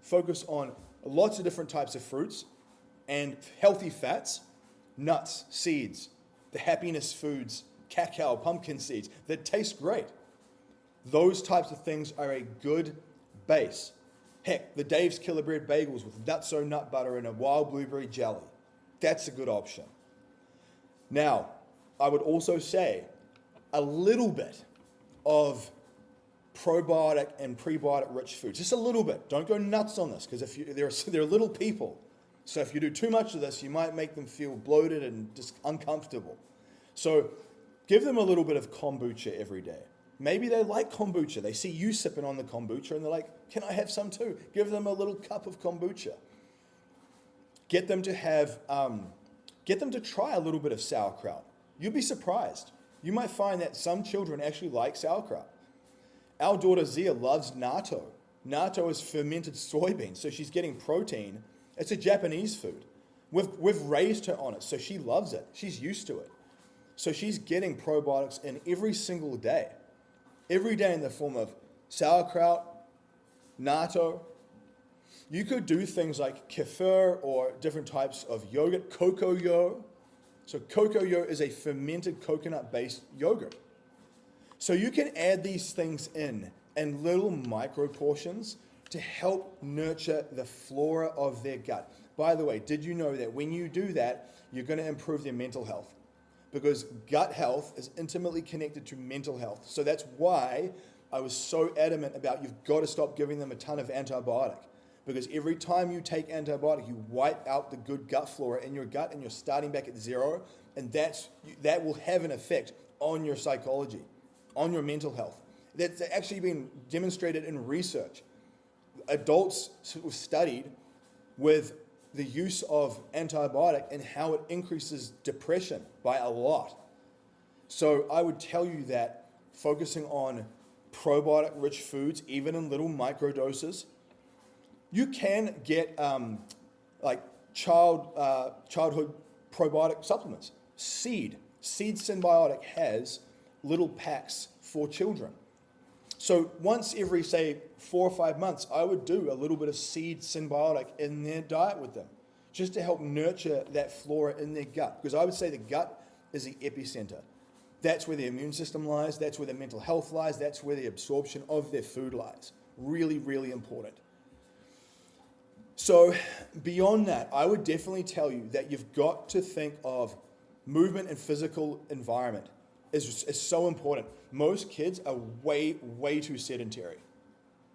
Focus on lots of different types of fruits and healthy fats, nuts, seeds, the happiness foods, cacao, pumpkin seeds that taste great. Those types of things are a good base. Heck, the Dave's Killer Bread bagels with nutso nut butter and a wild blueberry jelly. That's a good option. Now, I would also say a little bit of probiotic and prebiotic rich foods. Just a little bit. Don't go nuts on this because they're little people. So if you do too much of this, you might make them feel bloated and just uncomfortable. So give them a little bit of kombucha every day. Maybe they like kombucha. They see you sipping on the kombucha and they're like, can I have some too? Give them a little cup of kombucha. Get them to try a little bit of sauerkraut. You'll be surprised. You might find that some children actually like sauerkraut. Our daughter Zia loves natto. Natto is fermented soybeans, so she's getting protein. It's a Japanese food. We've raised her on it, so she loves it. She's used to it. So she's getting probiotics in every single day. Every day in the form of sauerkraut, natto. You could do things like kefir or different types of yogurt, cocoa. So cocoa is a fermented coconut-based yogurt. So you can add these things in little micro portions to help nurture the flora of their gut. By the way, did you know that when you do that, you're going to improve their mental health? Because gut health is intimately connected to mental health. So that's why I was so adamant about you've got to stop giving them a ton of antibiotic. Because every time you take antibiotic, you wipe out the good gut flora in your gut and you're starting back at zero. And that will have an effect on your psychology, on your mental health. That's actually been demonstrated in research. Adults studied with the use of antibiotic and how it increases depression by a lot. So I would tell you that focusing on probiotic-rich foods, even in little micro doses, you can get childhood probiotic supplements. Seed Symbiotic has little packs for children. So once every, say, 4 or 5 months, I would do a little bit of Seed Symbiotic in their diet with them, just to help nurture that flora in their gut. Because I would say the gut is the epicenter. That's where the immune system lies. That's where their mental health lies. That's where the absorption of their food lies. Really, really important. So beyond that, I would definitely tell you that you've got to think of movement and physical environment is so important. Most kids are way, way too sedentary.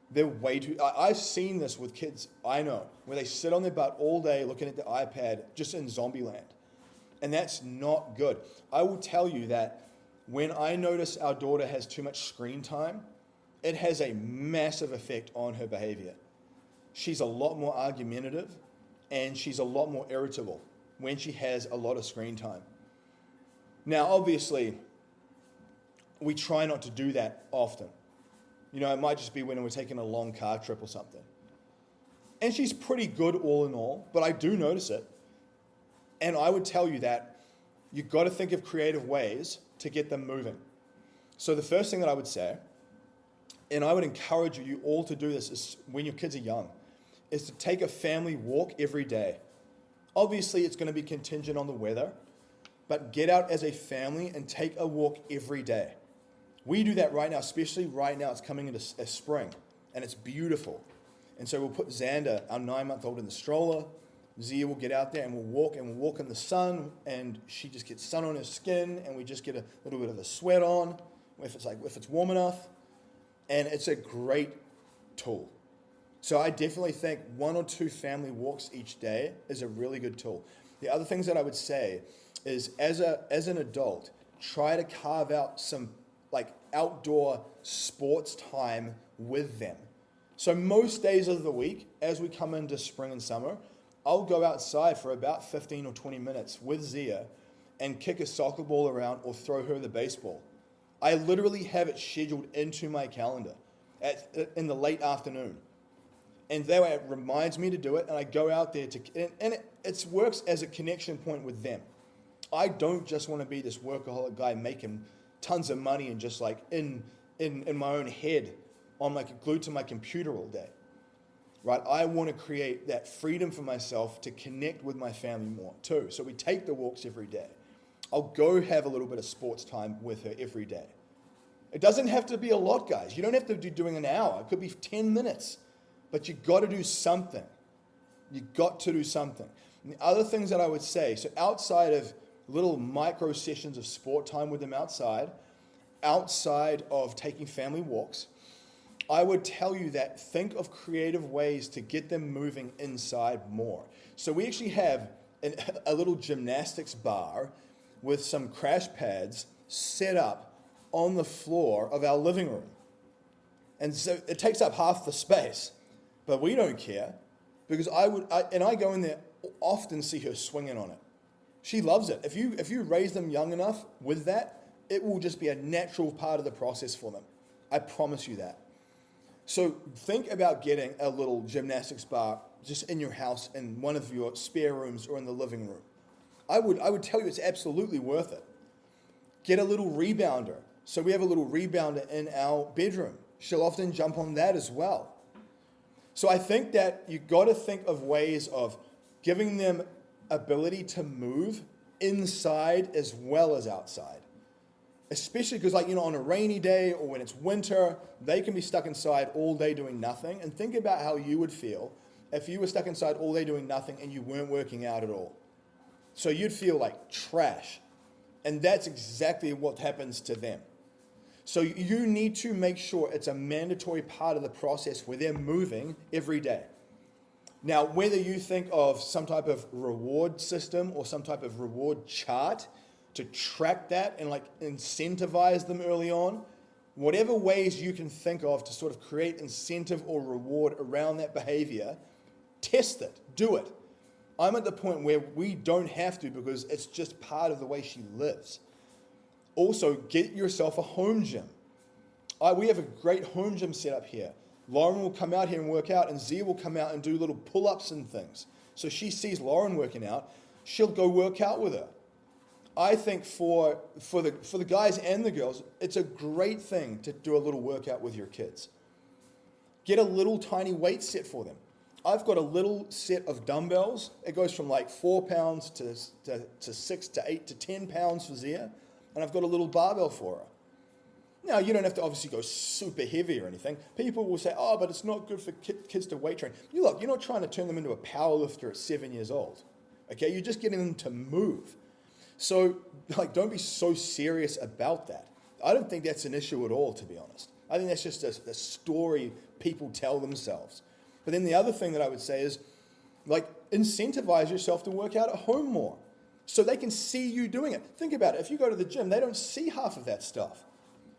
They're way too... I've seen this with kids I know, where they sit on their butt all day looking at the iPad just in zombie land. And that's not good. I will tell you that when I notice our daughter has too much screen time, it has a massive effect on her behavior. She's a lot more argumentative and she's a lot more irritable when she has a lot of screen time. Now, obviously, we try not to do that often. You know, it might just be when we're taking a long car trip or something. And she's pretty good all in all, but I do notice it. And I would tell you that you've got to think of creative ways to get them moving. So the first thing that I would say, and I would encourage you all to do this is when your kids are young, is to take a family walk every day. Obviously, it's going to be contingent on the weather, but get out as a family and take a walk every day. We do that right now, especially right now. It's coming into spring, and it's beautiful. And so we'll put Xander, our 9-month-old, in the stroller. Zia will get out there, and we'll walk in the sun, and she just gets sun on her skin, and we just get a little bit of the sweat on. if it's warm enough, and it's a great tool. So I definitely think 1 or 2 family walks each day is a really good tool. The other things that I would say is as an adult, try to carve out some like outdoor sports time with them. So most days of the week, as we come into spring and summer, I'll go outside for about 15 or 20 minutes with Zia and kick a soccer ball around or throw her the baseball. I literally have it scheduled into my calendar in the late afternoon. And that way it reminds me to do it, and I go out there and it works as a connection point with them. I don't just want to be this workaholic guy making tons of money and just like in my own head, I'm like glued to my computer all day, right? I want to create that freedom for myself to connect with my family more too. So we take the walks every day. I'll go have a little bit of sports time with her every day. It doesn't have to be a lot, guys. You don't have to be doing an hour. It could be 10 minutes. But you got to do something. You got to do something. And the other things that I would say, so outside of little micro sessions of sport time with them outside of taking family walks, I would tell you that think of creative ways to get them moving inside more. So we actually have a little gymnastics bar with some crash pads set up on the floor of our living room. And so it takes up half the space. But we don't care because I go in there often see her swinging on it. She loves it. If you raise them young enough with that, it will just be a natural part of the process for them. I promise you that. So think about getting a little gymnastics bar just in your house in one of your spare rooms or in the living room. I would tell you it's absolutely worth it. Get a little rebounder. So we have a little rebounder in our bedroom. She'll often jump on that as well. So I think that you got to think of ways of giving them ability to move inside as well as outside. Especially because on a rainy day or when it's winter, they can be stuck inside all day doing nothing. And think about how you would feel if you were stuck inside all day doing nothing and you weren't working out at all. So you'd feel like trash. And that's exactly what happens to them. So you need to make sure it's a mandatory part of the process where they're moving every day. Now, whether you think of some type of reward system or some type of reward chart to track that and like incentivize them early on, whatever ways you can think of to sort of create incentive or reward around that behavior, test it, do it. I'm at the point where we don't have to because it's just part of the way she lives. Also, get yourself a home gym. We have a great home gym set up here. Lauren will come out here and work out, and Zia will come out and do little pull-ups and things. So she sees Lauren working out, she'll go work out with her. I think for the guys and the girls, it's a great thing to do a little workout with your kids. Get a little tiny weight set for them. I've got a little set of dumbbells. It goes from like 4 pounds to 6 to 8 to 10 pounds for Zia. And I've got a little barbell for her. Now, you don't have to obviously go super heavy or anything. People will say, oh, but it's not good for kids to weight train. You're not trying to turn them into a power lifter at 7 years old. Okay, you're just getting them to move. So, don't be so serious about that. I don't think that's an issue at all, to be honest. I think that's just a story people tell themselves. But then the other thing that I would say is, incentivize yourself to work out at home more. So they can see you doing it. Think about it. If you go to the gym, they don't see half of that stuff.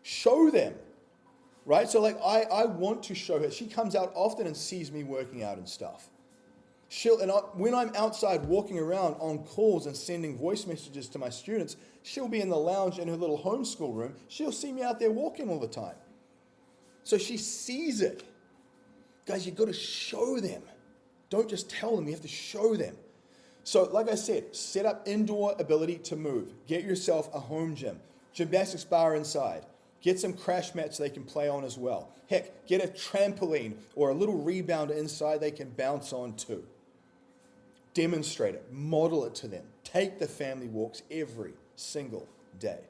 Show them, right? So I want to show her. She comes out often and sees me working out and stuff. When I'm outside walking around on calls and sending voice messages to my students, she'll be in the lounge in her little homeschool room. She'll see me out there walking all the time. So she sees it. Guys, you've got to show them. Don't just tell them. You have to show them. So, like I said, set up indoor ability to move. Get yourself a home gym. Gymnastics bar inside. Get some crash mats they can play on as well. Heck, get a trampoline or a little rebounder inside they can bounce on too. Demonstrate it. Model it to them. Take the family walks every single day.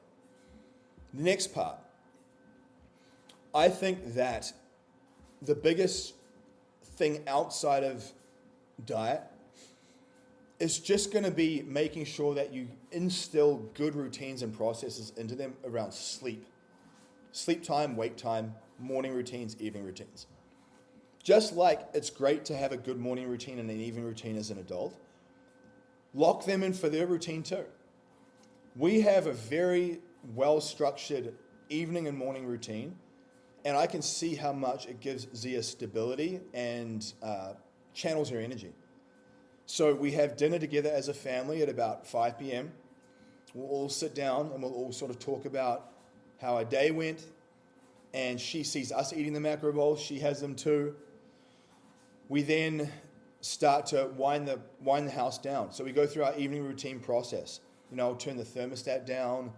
The next part. I think that the biggest thing outside of diet is just going to be making sure that you instill good routines and processes into them around sleep. Sleep time, wake time, morning routines, evening routines. Just like it's great to have a good morning routine and an evening routine as an adult, lock them in for their routine too. We have a very well-structured evening and morning routine, and I can see how much it gives Zia stability and channels her energy. So we have dinner together as a family at about 5 p.m. We'll all sit down and we'll all sort of talk about how our day went, and she sees us eating the macro bowls, she has them too. We then start to wind the house down. So we go through our evening routine process. I'll turn the thermostat down.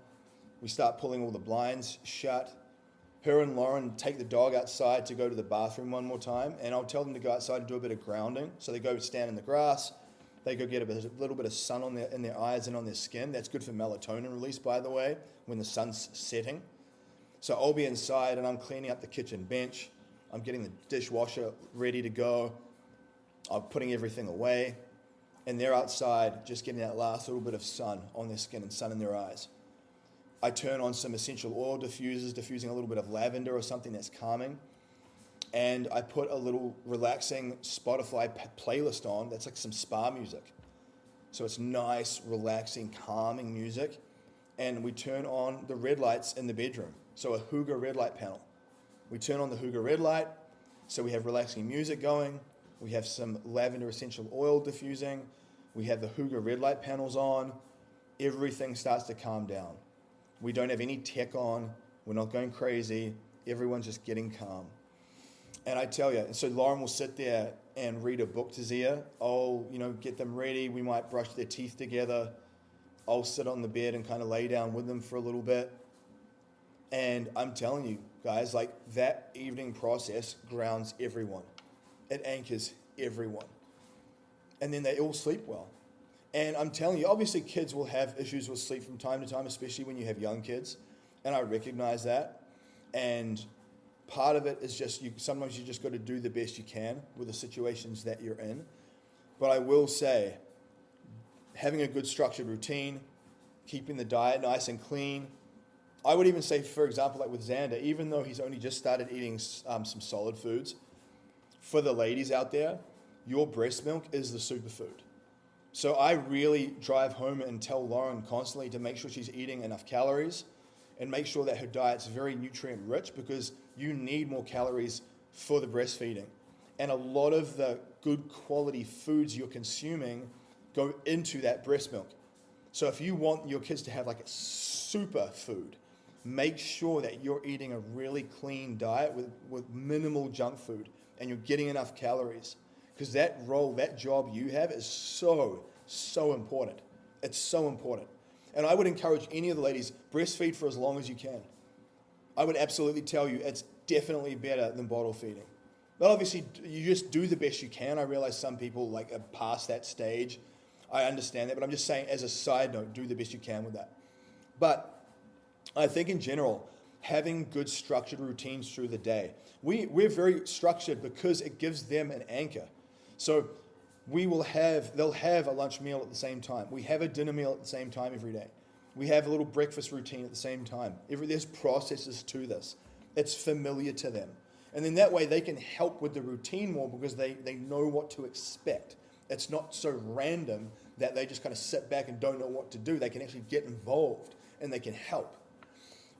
We start pulling all the blinds shut. Her and Lauren take the dog outside to go to the bathroom one more time, and I'll tell them to go outside and do a bit of grounding. So they go stand in the grass. They go get a little bit of sun in their eyes and on their skin. That's good for melatonin release, by the way, when the sun's setting. So I'll be inside and I'm cleaning up the kitchen bench. I'm getting the dishwasher ready to go. I'm putting everything away. And they're outside just getting that last little bit of sun on their skin and sun in their eyes. I turn on some essential oil diffusers, diffusing a little bit of lavender or something that's calming. And I put a little relaxing Spotify playlist on that's like some spa music. So it's nice, relaxing, calming music. And we turn on the red lights in the bedroom. So a Hooga red light panel. We turn on the Hooga red light, so we have relaxing music going. We have some lavender essential oil diffusing. We have the Hooga red light panels on. Everything starts to calm down. We don't have any tech on. We're not going crazy. Everyone's just getting calm. And I tell you, so Lauren will sit there and read a book to Zia. I'll, get them ready. We might brush their teeth together. I'll sit on the bed and kind of lay down with them for a little bit. And I'm telling you, guys, like that evening process grounds everyone. It anchors everyone. And then they all sleep well. And I'm telling you, obviously kids will have issues with sleep from time to time, especially when you have young kids. And I recognize that. And part of it is just, sometimes you just got to do the best you can with the situations that you're in. But I will say, having a good structured routine, keeping the diet nice and clean. I would even say, for example, like with Xander, even though he's only just started eating some solid foods, for the ladies out there, your breast milk is the superfood. So I really drive home and tell Lauren constantly to make sure she's eating enough calories and make sure that her diet's very nutrient rich, because you need more calories for the breastfeeding. And a lot of the good quality foods you're consuming go into that breast milk. So if you want your kids to have like a super food, make sure that you're eating a really clean diet with minimal junk food and you're getting enough calories. Because that job you have is so important. It's so important. And I would encourage any of the ladies, breastfeed for as long as you can. I would absolutely tell you it's definitely better than bottle feeding. But obviously, you just do the best you can. I realize some people are past that stage. I understand that, but I'm just saying as a side note, do the best you can with that. But I think in general, having good structured routines through the day. We're very structured because it gives them an anchor. So they'll have a lunch meal at the same time. We have a dinner meal at the same time every day. We have a little breakfast routine at the same time. There's processes to this. It's familiar to them. And then that way they can help with the routine more because they know what to expect. It's not so random that they just kind of sit back and don't know what to do. They can actually get involved and they can help.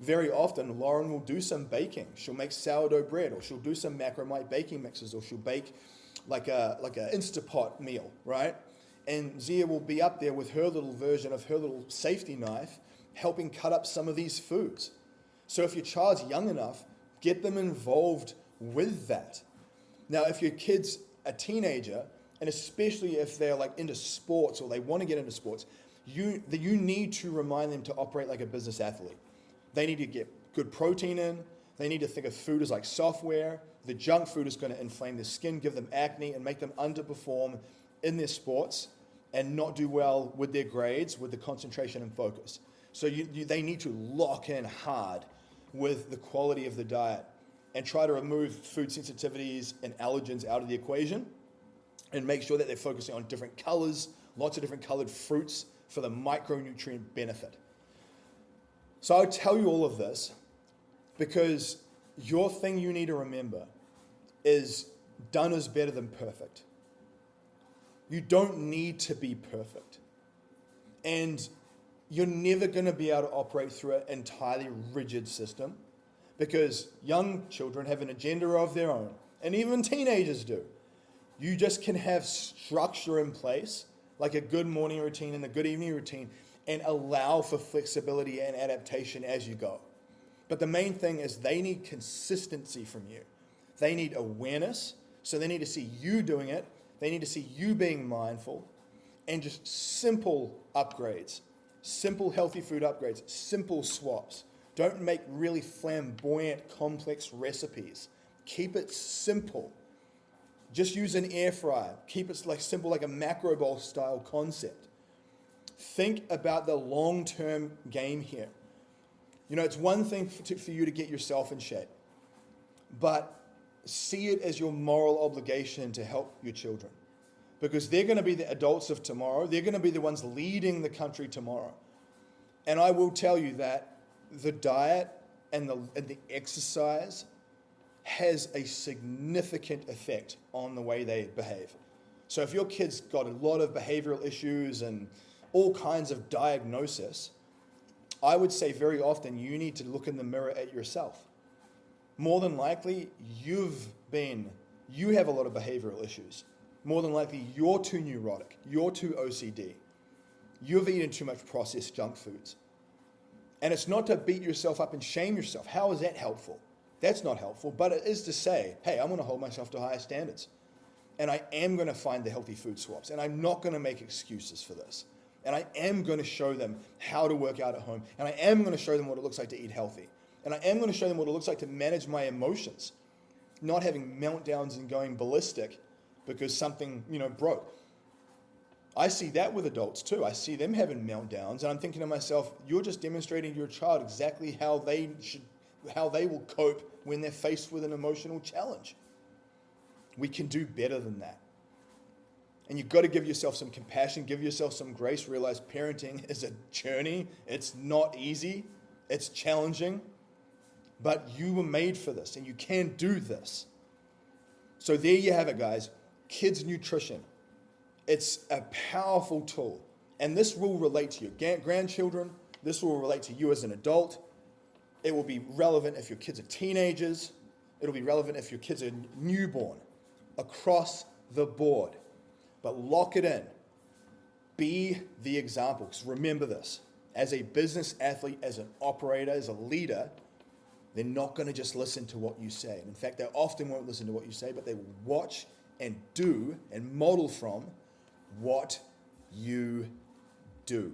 Very often, Lauren will do some baking. She'll make sourdough bread, or she'll do some macromite baking mixes, or she'll bake like a Instapot meal, right? And Zia will be up there with her little version of her little safety knife, helping cut up some of these foods. So if your child's young enough, get them involved with that. Now, if your kid's a teenager, and especially if they're into sports or they want to get into sports, you need to remind them to operate like a business athlete. They need to get good protein in. They need to think of food as like software. The junk food is going to inflame their skin, give them acne, and make them underperform in their sports and not do well with their grades, with the concentration and focus. So they need to lock in hard with the quality of the diet and try to remove food sensitivities and allergens out of the equation and make sure that they're focusing on different colors, lots of different colored fruits for the micronutrient benefit. So I'll tell you all of this Because your thing you need to remember is done is better than perfect. You don't need to be perfect. And you're never going to be able to operate through an entirely rigid system because young children have an agenda of their own, and even teenagers do. You just can have structure in place, like a good morning routine and a good evening routine, and allow for flexibility and adaptation as you go. But the main thing is they need consistency from you. They need awareness, so they need to see you doing it. They need to see you being mindful, and just simple upgrades, simple healthy food upgrades, simple swaps. Don't make really flamboyant, complex recipes. Keep it simple. Just use an air fryer. Keep it like simple, like a macro bowl style concept. Think about the long-term game here. You know, it's one thing for you to get yourself in shape, but see it as your moral obligation to help your children, because they're going to be the adults of tomorrow. They're going to be the ones leading the country tomorrow. And I will tell you that the diet and the exercise has a significant effect on the way they behave. So if your kid's got a lot of behavioral issues and all kinds of diagnosis, I would say very often you need to look in the mirror at yourself. More than likely, you have a lot of behavioral issues. More than likely, you're too neurotic. You're too OCD. You've eaten too much processed junk foods. And it's not to beat yourself up and shame yourself. How is that helpful? That's not helpful, but it is to say, hey, I'm going to hold myself to higher standards. And I am going to find the healthy food swaps. And I'm not going to make excuses for this. And I am going to show them how to work out at home. And I am going to show them what it looks like to eat healthy. And I am going to show them what it looks like to manage my emotions, not having meltdowns and going ballistic because something, broke. I see that with adults too. I see them having meltdowns, and I'm thinking to myself, you're just demonstrating to your child exactly how they will cope when they're faced with an emotional challenge. We can do better than that. And you've got to give yourself some compassion, give yourself some grace, realize parenting is a journey. It's not easy. It's challenging. But you were made for this, and you can do this. So there you have it, guys. Kids' nutrition. It's a powerful tool. And this will relate to your grandchildren. This will relate to you as an adult. It will be relevant if your kids are teenagers. It'll be relevant if your kids are newborn. Across the board. But lock it in. Be the example. Because remember this. As a business athlete, as an operator, as a leader, they're not going to just listen to what you say. And in fact, they often won't listen to what you say, but they will watch and do and model from what you do.